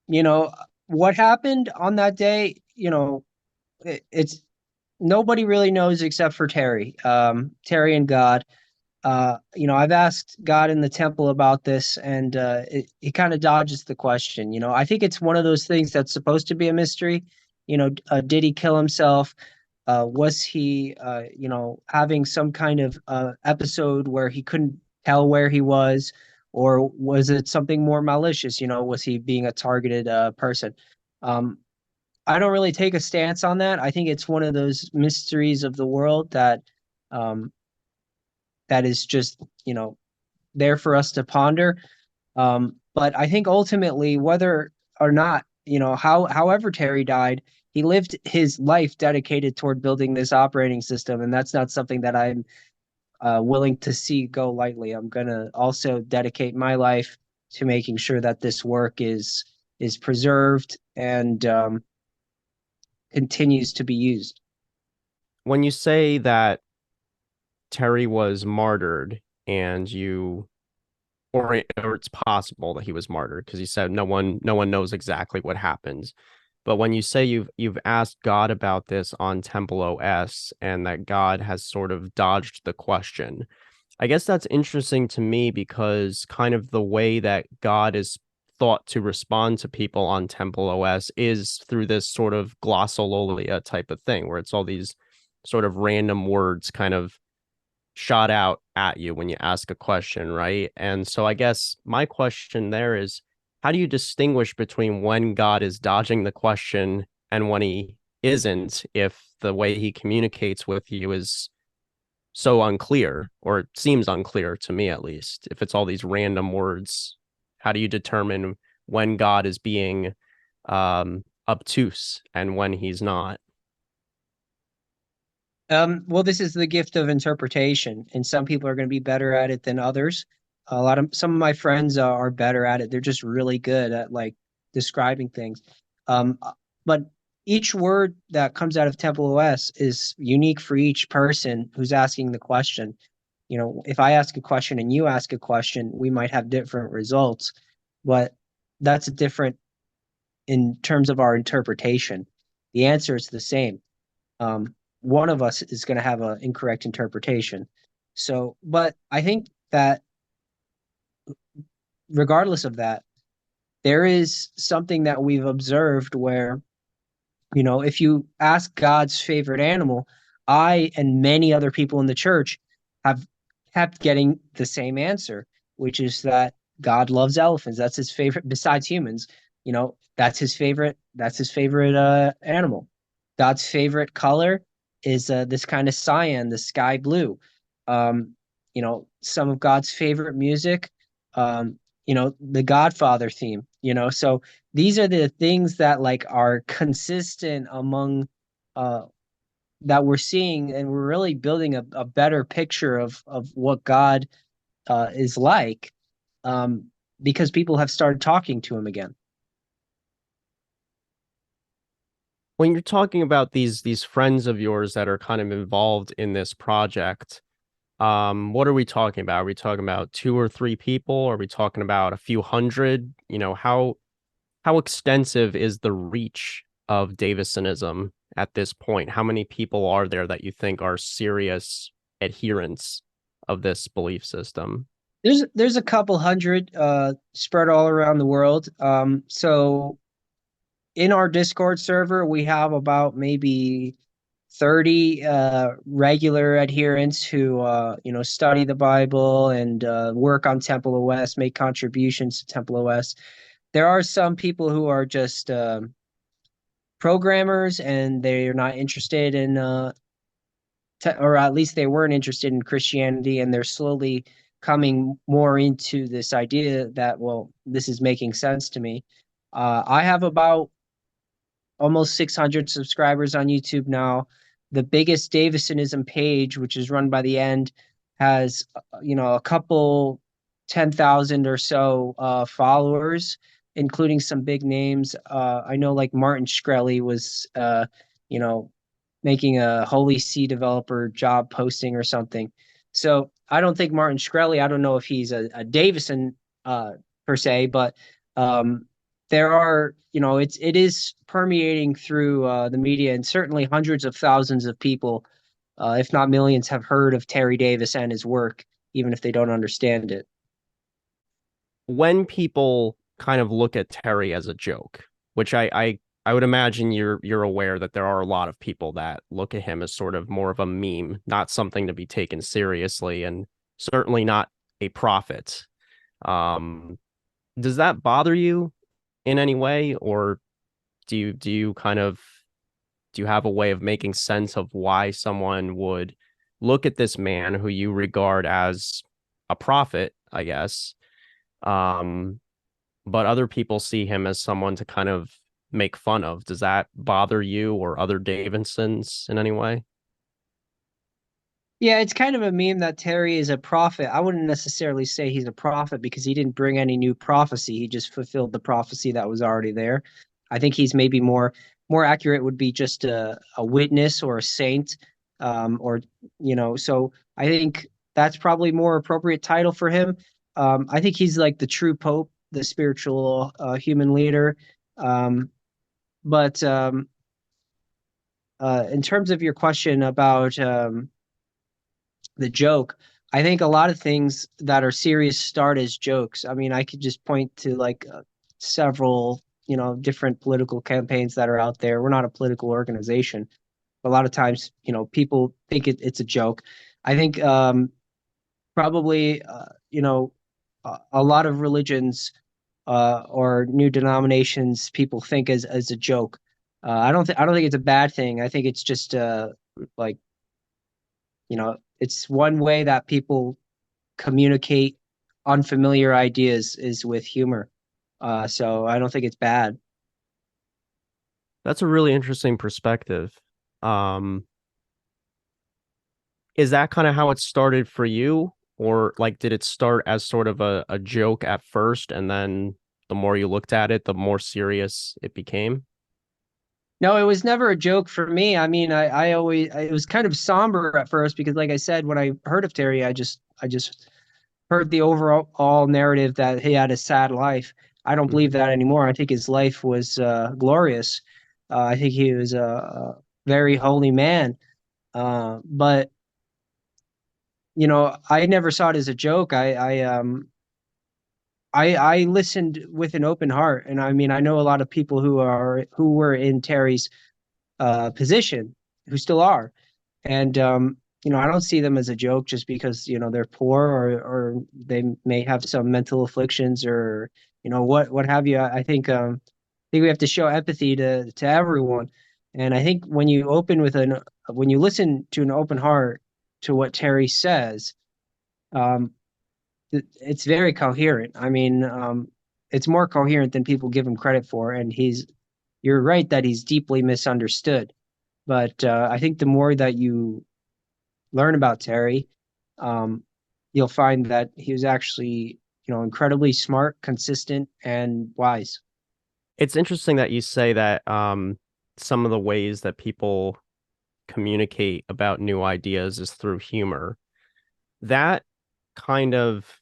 You know what happened on that day. It's nobody really knows except for Terry. Terry and God. I've asked God in the temple about this, and he kind of dodges the question. I think it's one of those things that's supposed to be a mystery. Did he kill himself? Was he, having some kind of episode where he couldn't tell where he was, or was it something more malicious? Was he being a targeted person? Um, I don't really take a stance on that. I think it's one of those mysteries of the world um, that is just, there for us to ponder. But I think ultimately, whether or not, however Terry died, he lived his life dedicated toward building this operating system, and that's not something that I'm willing to see go lightly. I'm gonna also dedicate my life to making sure that this work is preserved and continues to be used. When you say that Terry was martyred and you or it's possible that he was martyred because he said no one knows exactly what happens. But when you say you've asked God about this on TempleOS and that God has sort of dodged the question, I guess that's interesting to me because kind of the way that God is thought to respond to people on TempleOS is through this sort of glossolalia type of thing, where it's all these sort of random words kind of shot out at you when you ask a question, right? And so I guess my question there is, how do you distinguish between when God is dodging the question and when he isn't, if the way he communicates with you is so unclear, or it seems unclear to me at least? If it's all these random words, how do you determine when God is being obtuse and when he's not? Well, this is the gift of interpretation, and some people are going to be better at it than others. Some of my friends are better at it. They're just really good at like describing things. But each word that comes out of TempleOS is unique for each person who's asking the question. You know, if I ask a question and you ask a question, we might have different results, but that's different in terms of our interpretation. The answer is the same. One of us is going to have an incorrect interpretation. So, but I think that regardless of that, there is something that we've observed where, you know, if you ask God's favorite animal, I and many other people in the church have kept getting the same answer, which is that God loves elephants. That's his favorite, besides humans. You know, that's his favorite. That's his favorite animal. God's favorite color is this kind of cyan, the sky blue. Um, you know, some of God's favorite music. You know, the Godfather theme. You know, so these are the things that like are consistent among uh that we're seeing, and we're really building a better picture of what God is like, um because people have started talking to him again. When you're talking about these friends of yours that are kind of involved in this project, what are we talking about? Are we talking about two or three people? Are we talking about a few hundred? You know, how extensive is the reach of Davisanism at this point? How many people are there that you think are serious adherents of this belief system? There's a couple hundred spread all around the world. So in our Discord server, we have about maybe 30 regular adherents who you know, study the Bible and work on TempleOS, make contributions to TempleOS. There are some people who are just programmers and they're not interested in or at least they weren't interested in Christianity, and they're slowly coming more into this idea that, well, this is making sense to me. I have about almost 600 subscribers on YouTube now. The biggest Davisanism page, which is run by the End, has you know, a couple 10,000 or so followers, including some big names. I know like Martin Shkreli was you know, making a Holy See developer job posting or something. So I don't think Martin Shkreli, I don't know if he's a Davison per se, but um, there are, you know, it is permeating through the media, and certainly hundreds of thousands of people, if not millions, have heard of Terry Davis and his work, even if they don't understand it. When people kind of look at Terry as a joke, which I would imagine you're aware that there are a lot of people that look at him as sort of more of a meme, not something to be taken seriously, and certainly not a prophet. Um, does that bother you in any way, or do you kind of do you have a way of making sense of why someone would look at this man who you regard as a prophet, I guess, um, but other people see him as someone to kind of make fun of? Does that bother you or other Davidsons in any way? Yeah, it's kind of a meme that Terry is a prophet. I wouldn't necessarily say he's a prophet because he didn't bring any new prophecy. He just fulfilled the prophecy that was already there. I think he's maybe more accurate would be just a witness or a saint, or you know. So I think that's probably more appropriate title for him. I think he's like the true pope, the spiritual human leader. Um, but in terms of your question about the joke, I think a lot of things that are serious start as jokes. I mean, I could just point to like several, you know, different political campaigns that are out there. We're not a political organization. A lot of times, you know, people think it's a joke. I think probably, you know, a lot of religions or new denominations people think as a joke. I don't think it's a bad thing. I think it's just like, you know, it's one way that people communicate unfamiliar ideas is with humor. So I don't think it's bad. That's a really interesting perspective. Um, Is that kind of how it started for you? Or like did it start as sort of a joke at first and then the more you looked at it, the more serious it became? No, it was never a joke for me. I mean, I always it was kind of somber at first because, like I said, when I heard of Terry, I just heard the overall narrative that he had a sad life. I don't believe Mhm. that anymore. I think his life was glorious. I think he was a very holy man. But I never saw it as a joke. I listened with an open heart, and I mean, I know a lot of people who were in Terry's position, who still are. And I don't see them as a joke just because they're poor or they may have some mental afflictions or what have you. I think we have to show empathy to everyone. And I think when you listen to an open heart to what Terry says, um, it's very coherent. I mean, it's more coherent than people give him credit for. And you're right that he's deeply misunderstood. But I think the more that you learn about Terry, um, you'll find that he was actually, incredibly smart, consistent, and wise. It's interesting that you say that some of the ways that people communicate about new ideas is through humor. That kind of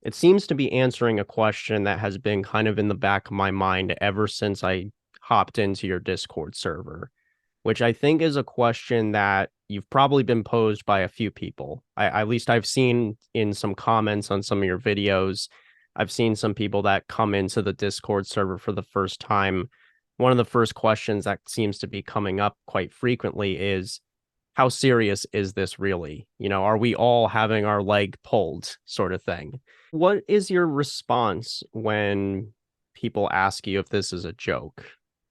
it seems to be answering a question that has been kind of in the back of my mind ever since I hopped into your Discord server, which I think is a question that you've probably been posed by a few people. At least I've seen in some comments on some of your videos. I've seen some people that come into the Discord server for the first time. One of the first questions that seems to be coming up quite frequently is, how serious is this really? Are we all having our leg pulled, sort of thing? What is your response when people ask you if this is a joke,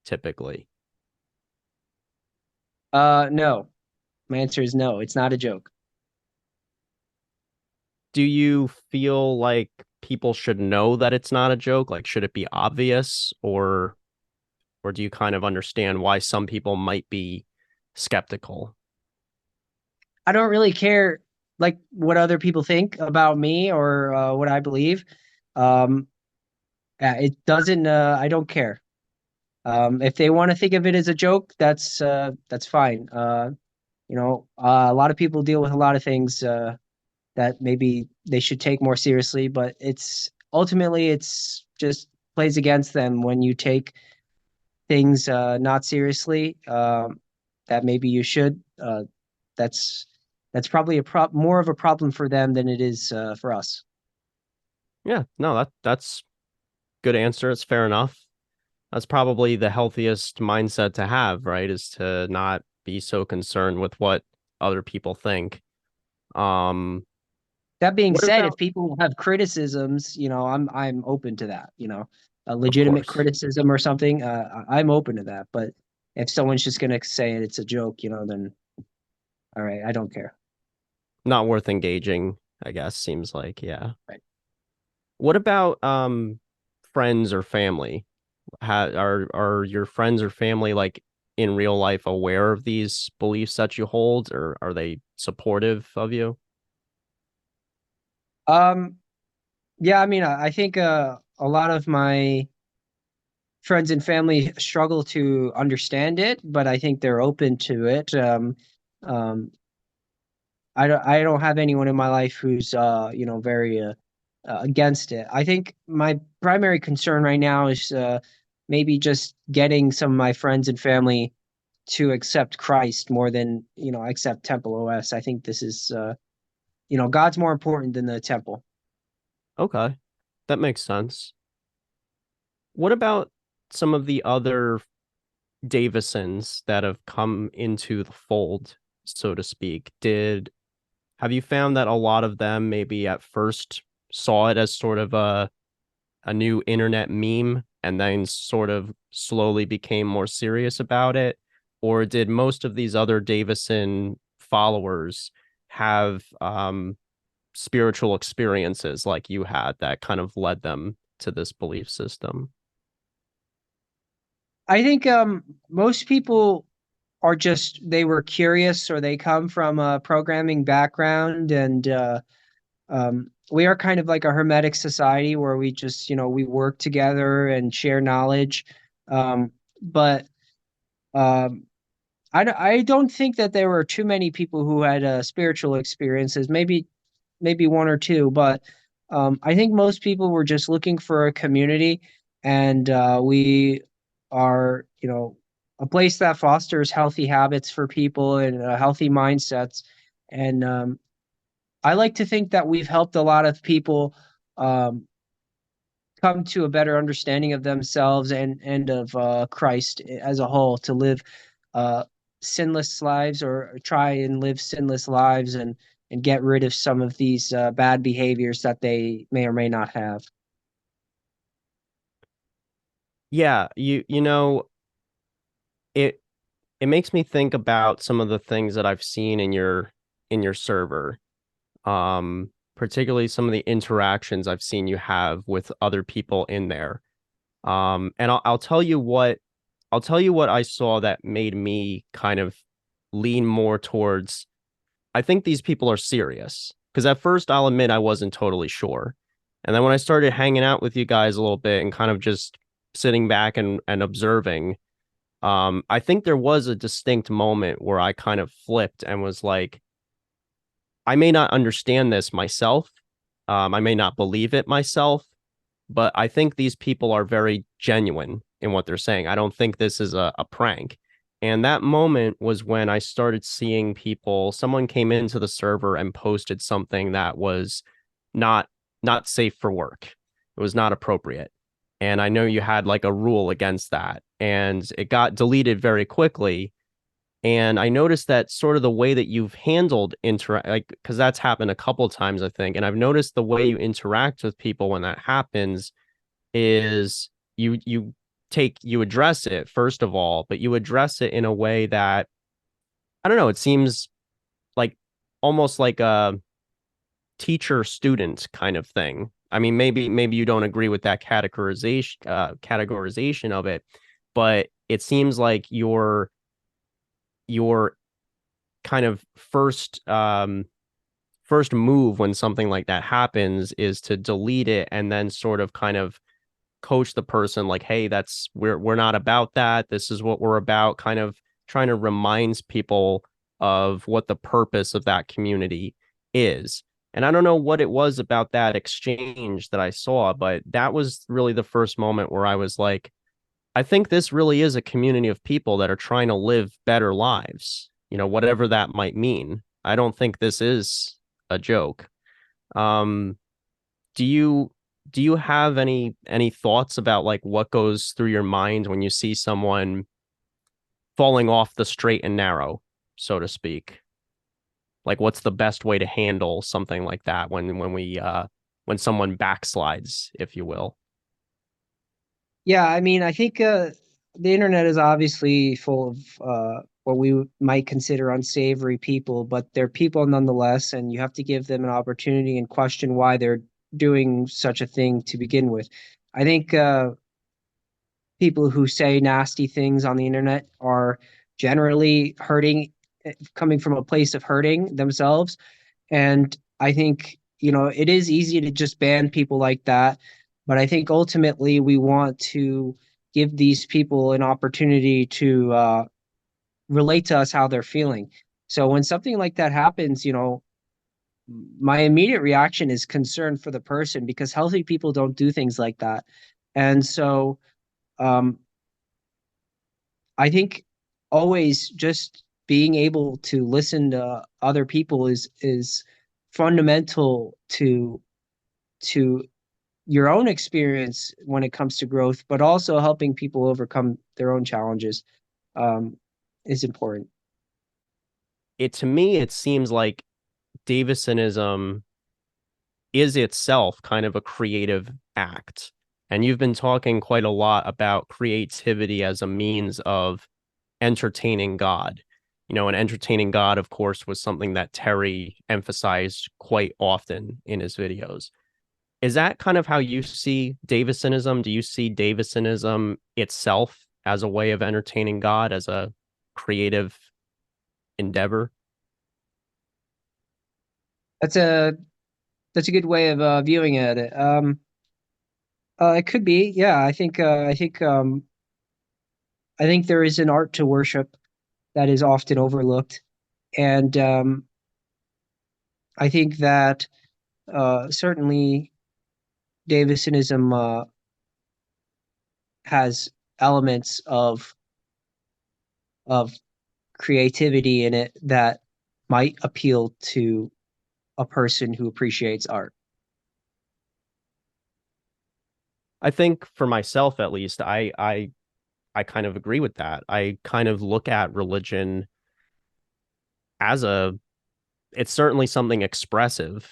typically? No, my answer is no. It's not a joke. Do you feel like people should know that it's not a joke? Like, should it be obvious, or do you kind of understand why some people might be skeptical? I don't really care like what other people think about me or what I believe. Um, it doesn't. I don't care. If they want to think of it as a joke, that's fine. A lot of people deal with a lot of things that maybe they should take more seriously, but it's just plays against them when you take things not seriously. That maybe you should. That's that's probably more of a problem for them than it is for us. Yeah, no, that's good answer. It's fair enough. That's probably the healthiest mindset to have, right? Is to not be so concerned with what other people think. Um, That being what said, if about, people have criticisms, I'm open to that. A of legitimate course, criticism or something, I'm open to that. But if someone's just gonna say it's a joke, then all right, I don't care. not worth engaging, I guess, seems like, yeah. Right. What about friends or family? Are your friends or family like in real life aware of these beliefs that you hold, or are they supportive of you? Um, yeah, I mean, I think a lot of my friends and family struggle to understand it, but I think they're open to it. Um, I don't have anyone in my life who's very against it. I think my primary concern right now is maybe just getting some of my friends and family to accept Christ more than accept TempleOS. I think this is God's more important than the temple. Okay, that makes sense. What about some of the other Davisons that have come into the fold, so to speak? Did Have you found that a lot of them maybe at first saw it as sort of a new internet meme and then sort of slowly became more serious about it? Or did most of these other Davison followers have spiritual experiences like you had that kind of led them to this belief system? I think most people are just they were curious or they come from a programming background, and we are kind of like a hermetic society where we just, we work together and share knowledge. But um, I don't think that there were too many people who had spiritual experiences. Maybe one or two, but I think most people were just looking for a community, and we are, a place that fosters healthy habits for people and healthy mindsets. And I like to think that we've helped a lot of people um, come to a better understanding of themselves and of Christ as a whole, to live uh, sinless lives, or try and live sinless lives, and get rid of some of these bad behaviors that they may or may not have. Yeah, you know, it it makes me think about some of the things that I've seen in your server. Particularly some of the interactions I've seen you have with other people in there. And I'll tell you what I saw that made me kind of lean more towards I think these people are serious. Because at first I'll admit I wasn't totally sure. And then when I started hanging out with you guys a little bit and kind of just sitting back and observing, I think there was a distinct moment where I kind of flipped and was like, I may not understand this myself. I may not believe it myself, but I think these people are very genuine in what they're saying. I don't think this is a prank. And that moment was when I started seeing someone came into the server and posted something that was not not safe for work. It was not appropriate. And I know you had like a rule against that. And it got deleted very quickly. And I noticed that sort of the way that you've handled interact, like, because that's happened a couple times, I think. And I've noticed the way you interact with people when that happens is you address it first of all, but you address it in a way that I don't know, it seems like almost like a teacher student kind of thing. I mean, maybe you don't agree with that categorization of it, but it seems like your kind of first move when something like that happens is to delete it and then sort of kind of coach the person like, hey, that's we're not about that, this is what we're about, kind of trying to remind people of what the purpose of that community is. And I don't know what it was about that exchange that I saw, but that was really the first moment where I was like, I think this really is a community of people that are trying to live better lives, whatever that might mean. I don't think this is a joke. Um, do you do you have any thoughts about like what goes through your mind when you see someone falling off the straight and narrow, so to speak? Like what's the best way to handle something like that when someone backslides, if you will? Yeah, I mean, I think the internet is obviously full of what we might consider unsavory people, but they're people nonetheless, and you have to give them an opportunity and question why they're doing such a thing to begin with. I think people who say nasty things on the internet are generally hurting, coming from a place of hurting themselves. And I think, it is easy to just ban people like that. But I think ultimately we want to give these people an opportunity to relate to us how they're feeling. So when something like that happens, my immediate reaction is concern for the person, because healthy people don't do things like that. And so um, I think always just being able to listen to other people is fundamental to your own experience when it comes to growth, but also helping people overcome their own challenges um, is important. It to me it seems like Davisanism is itself kind of a creative act. And you've been talking quite a lot about creativity as a means of entertaining God. And entertaining God, of course, was something that Terry emphasized quite often in his videos. Is that kind of how you see Davisanism? Do you see Davisanism itself as a way of entertaining God, as a creative endeavor? That's a that's a good way of viewing it. It could be, yeah. I think there is an art to worship that is often overlooked, and I think that certainly Davisanism has elements of creativity in it that might appeal to a person who appreciates art. I think for myself, at least, I kind of agree with that. I kind of look at religion as a it's certainly something expressive.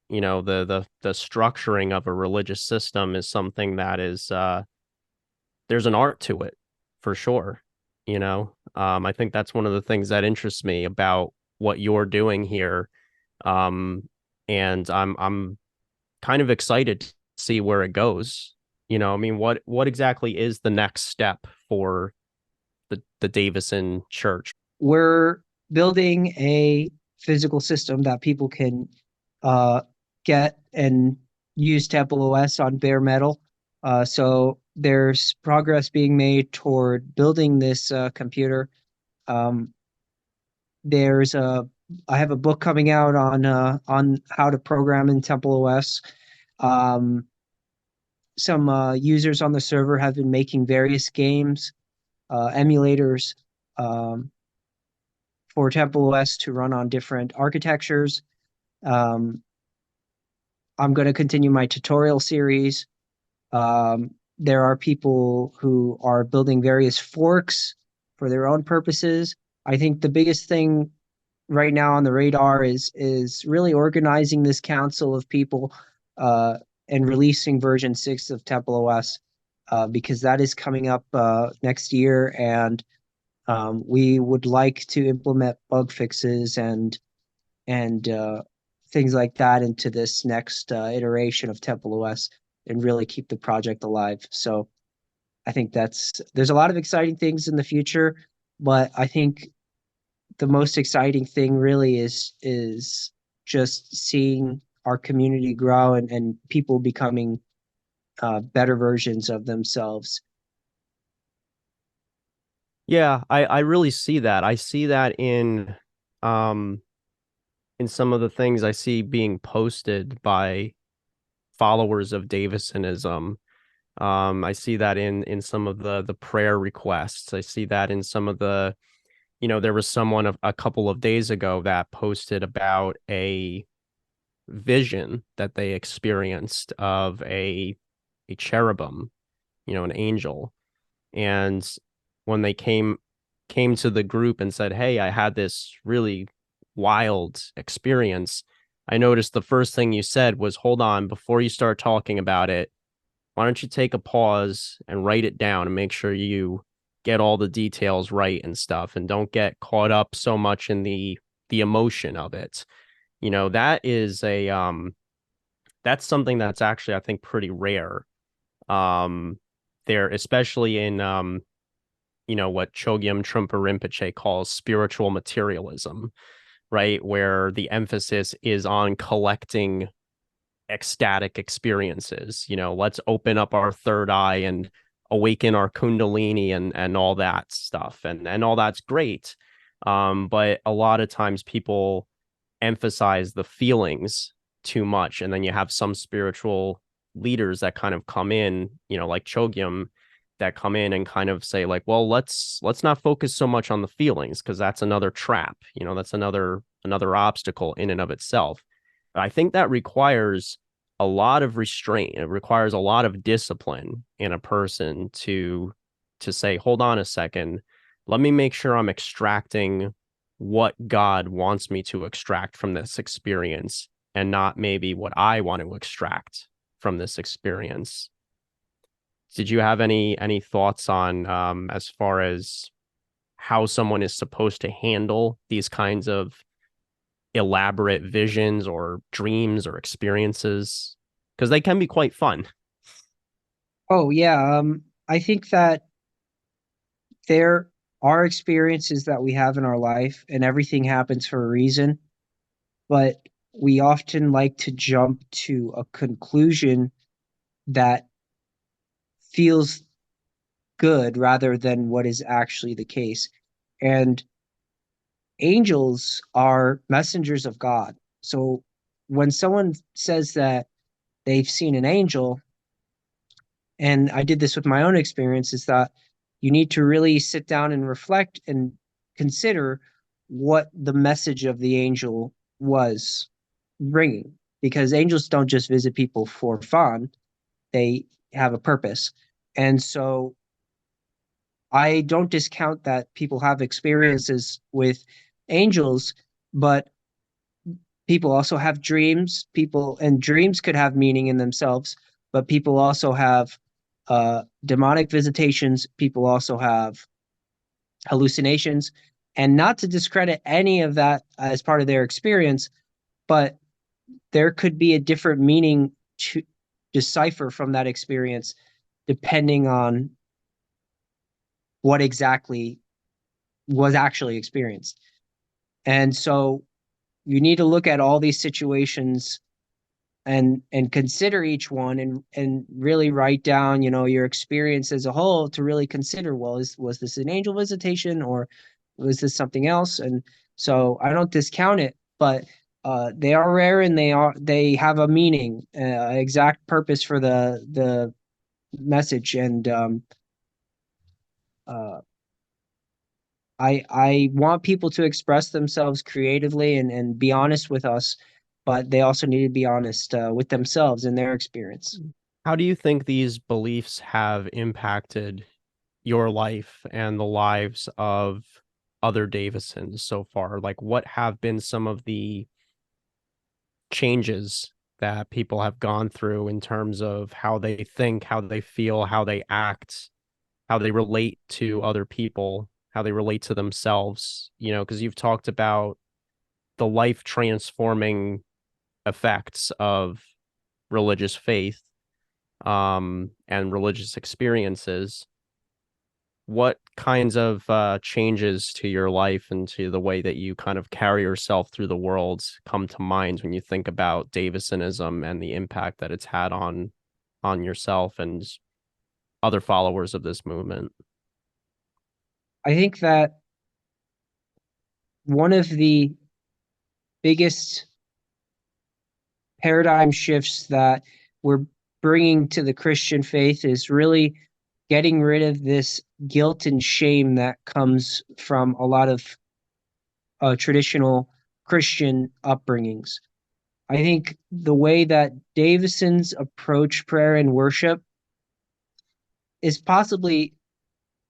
You know, the structuring of a religious system is something that is there's an art to it for sure. You know, I think that's one of the things that interests me about what you're doing here. Um, and I'm kind of excited to see where it goes. You know, I mean, what exactly is the next step for the Davison Church? We're building a physical system that people can uh, get and use TempleOS on bare metal. So there's progress being made toward building this computer. Um, there's a I have a book coming out on how to program in TempleOS. Um, some users on the server have been making various games, emulators, um, for TempleOS to run on different architectures. Um, I'm going to continue my tutorial series. There are people who are building various forks for their own purposes. I think the biggest thing right now on the radar is really organizing this council of people uh, and releasing version 6 of TempleOS because that is coming up next year, and we would like to implement bug fixes and things like that into this next iteration of TempleOS and really keep the project alive. So I think there's a lot of exciting things in the future, but I think the most exciting thing really is just seeing our community grow and people becoming better versions of themselves. Yeah, I really see that. I see that um in some of the things I see being posted by followers of Davisanism. I see that in some of the prayer requests. I see that in some of the, you know, there was someone a couple of days ago that posted about a vision that they experienced of a cherubim, you know, an angel. And when they came to the group and said, "Hey, I had this really wild experience," I noticed the first thing you said was, "Hold on, before you start talking about it, why don't you take a pause and write it down and make sure you get all the details right and stuff, and don't get caught up so much in the emotion of it." You know, that is a that's something that's actually, I think, pretty rare. Um there, especially in you know, what Chogyam Trungpa Rinpoche calls spiritual materialism, right? Where the emphasis is on collecting ecstatic experiences. You know, let's open up our third eye and awaken our kundalini and all that stuff. And all that's great. But a lot of times people emphasize the feelings too much. And then you have some spiritual leaders that kind of come in, you know, like Chogyam, that come in and kind of say, like, well, let's not focus so much on the feelings, because that's another trap. You know, that's another obstacle in and of itself. But I think that requires a lot of restraint. It requires a lot of discipline in a person to say, hold on a second, let me make sure I'm extracting what God wants me to extract from this experience, and not maybe what I want to extract from this experience. Did you have any thoughts on as far as how someone is supposed to handle these kinds of elaborate visions or dreams or experiences? Because they can be quite fun. Oh yeah, I think that there our experiences that we have in our life, and everything happens for a reason, but we often like to jump to a conclusion that feels good rather than what is actually the case. And angels are messengers of God. So when someone says that they've seen an angel, and I did this with my own experience, is that you need to really sit down and reflect and consider what the message of the angel was bringing. Because angels don't just visit people for fun, they have a purpose. And so I don't discount that people have experiences with angels, but people also have dreams. People and dreams could have meaning in themselves, but people also have demonic visitations. People also have hallucinations, and not to discredit any of that as part of their experience, but there could be a different meaning to decipher from that experience depending on what exactly was actually experienced. And so you need to look at all these situations and consider each one and really write down, your experience as a whole to really consider, well, was this an angel visitation or was this something else? And so I don't discount it, but they are rare and they have a meaning, exact purpose for the message. And uh, I want people to express themselves creatively and be honest with us, but they also need to be honest with themselves and their experience. How do you think these beliefs have impacted your life and the lives of other Davisons so far? Like, what have been some of the changes that people have gone through in terms of how they think, how they feel, how they act, how they relate to other people, how they relate to themselves? Because you've talked about the life transforming effects of religious faith, and religious experiences. What kinds of changes to your life and to the way that you kind of carry yourself through the world come to mind when you think about Davisanism and the impact that it's had on yourself and other followers of this movement? I think that one of the biggest paradigm shifts that we're bringing to the Christian faith is really getting rid of this guilt and shame that comes from a lot of traditional Christian upbringings. I think the way that Davisons approach prayer and worship is possibly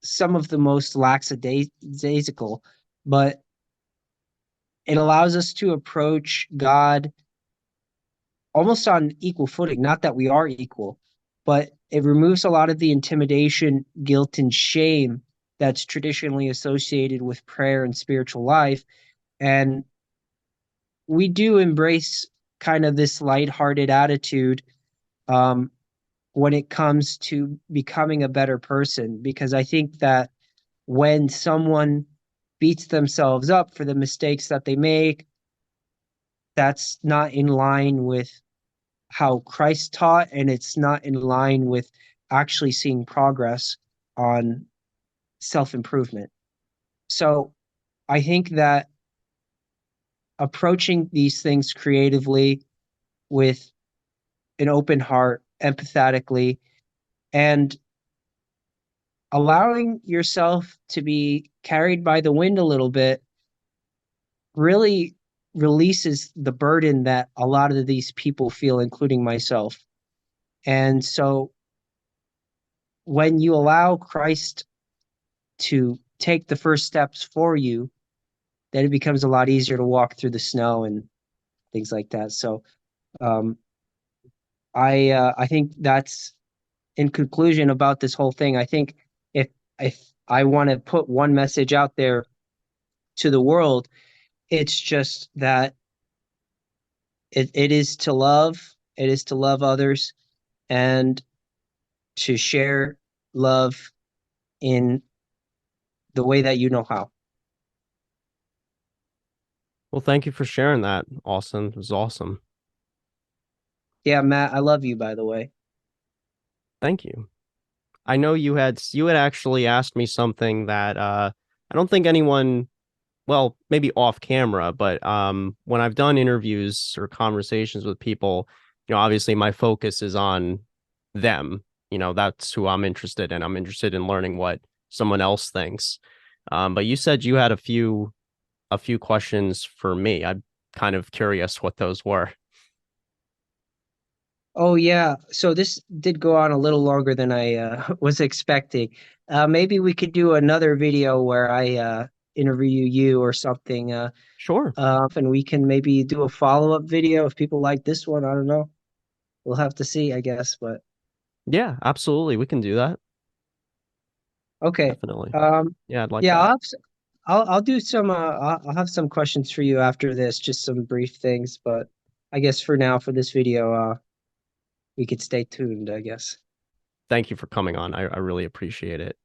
some of the most lackadaisical, but it allows us to approach God almost on equal footing. Not that we are equal, but it removes a lot of the intimidation, guilt, and shame that's traditionally associated with prayer and spiritual life. And we do embrace kind of this lighthearted attitude um, when it comes to becoming a better person, because I think that when someone beats themselves up for the mistakes that they make, that's not in line with how Christ taught, and it's not in line with actually seeing progress on self improvement. So I think that approaching these things creatively with an open heart, empathetically, and allowing yourself to be carried by the wind a little bit really releases the burden that a lot of these people feel, including myself. And so when you allow Christ to take the first steps for you, then it becomes a lot easier to walk through the snow and things like that. So um, I think that's in conclusion about this whole thing. I think if I want to put one message out there to the world, it's just that it is to love. It is to love others and to share love in the way that you know how. Well, thank you for sharing that, Austin. It was awesome. Yeah, Matt, I love you, by the way. Thank you. I know you had actually asked me something that I don't think anyone, well, maybe off camera, but when I've done interviews or conversations with people, obviously my focus is on them. That's who I'm interested in. I'm interested in learning what someone else thinks. But you said you had a few questions for me. I'm kind of curious what those were. Oh yeah, so this did go on a little longer than I was expecting. Maybe we could do another video where I interview you or something, Sure. and we can maybe do a follow-up video if people like this one. I don't know. We'll have to see, I guess. But Yeah, absolutely. We can do that. okay. Definitely. Um, Yeah, I'd like yeah, that. I'll do some. I'll have some questions for you after this, just some brief things. But I guess for now, for this video, we could stay tuned, I guess. Thank you for coming on. I really appreciate it.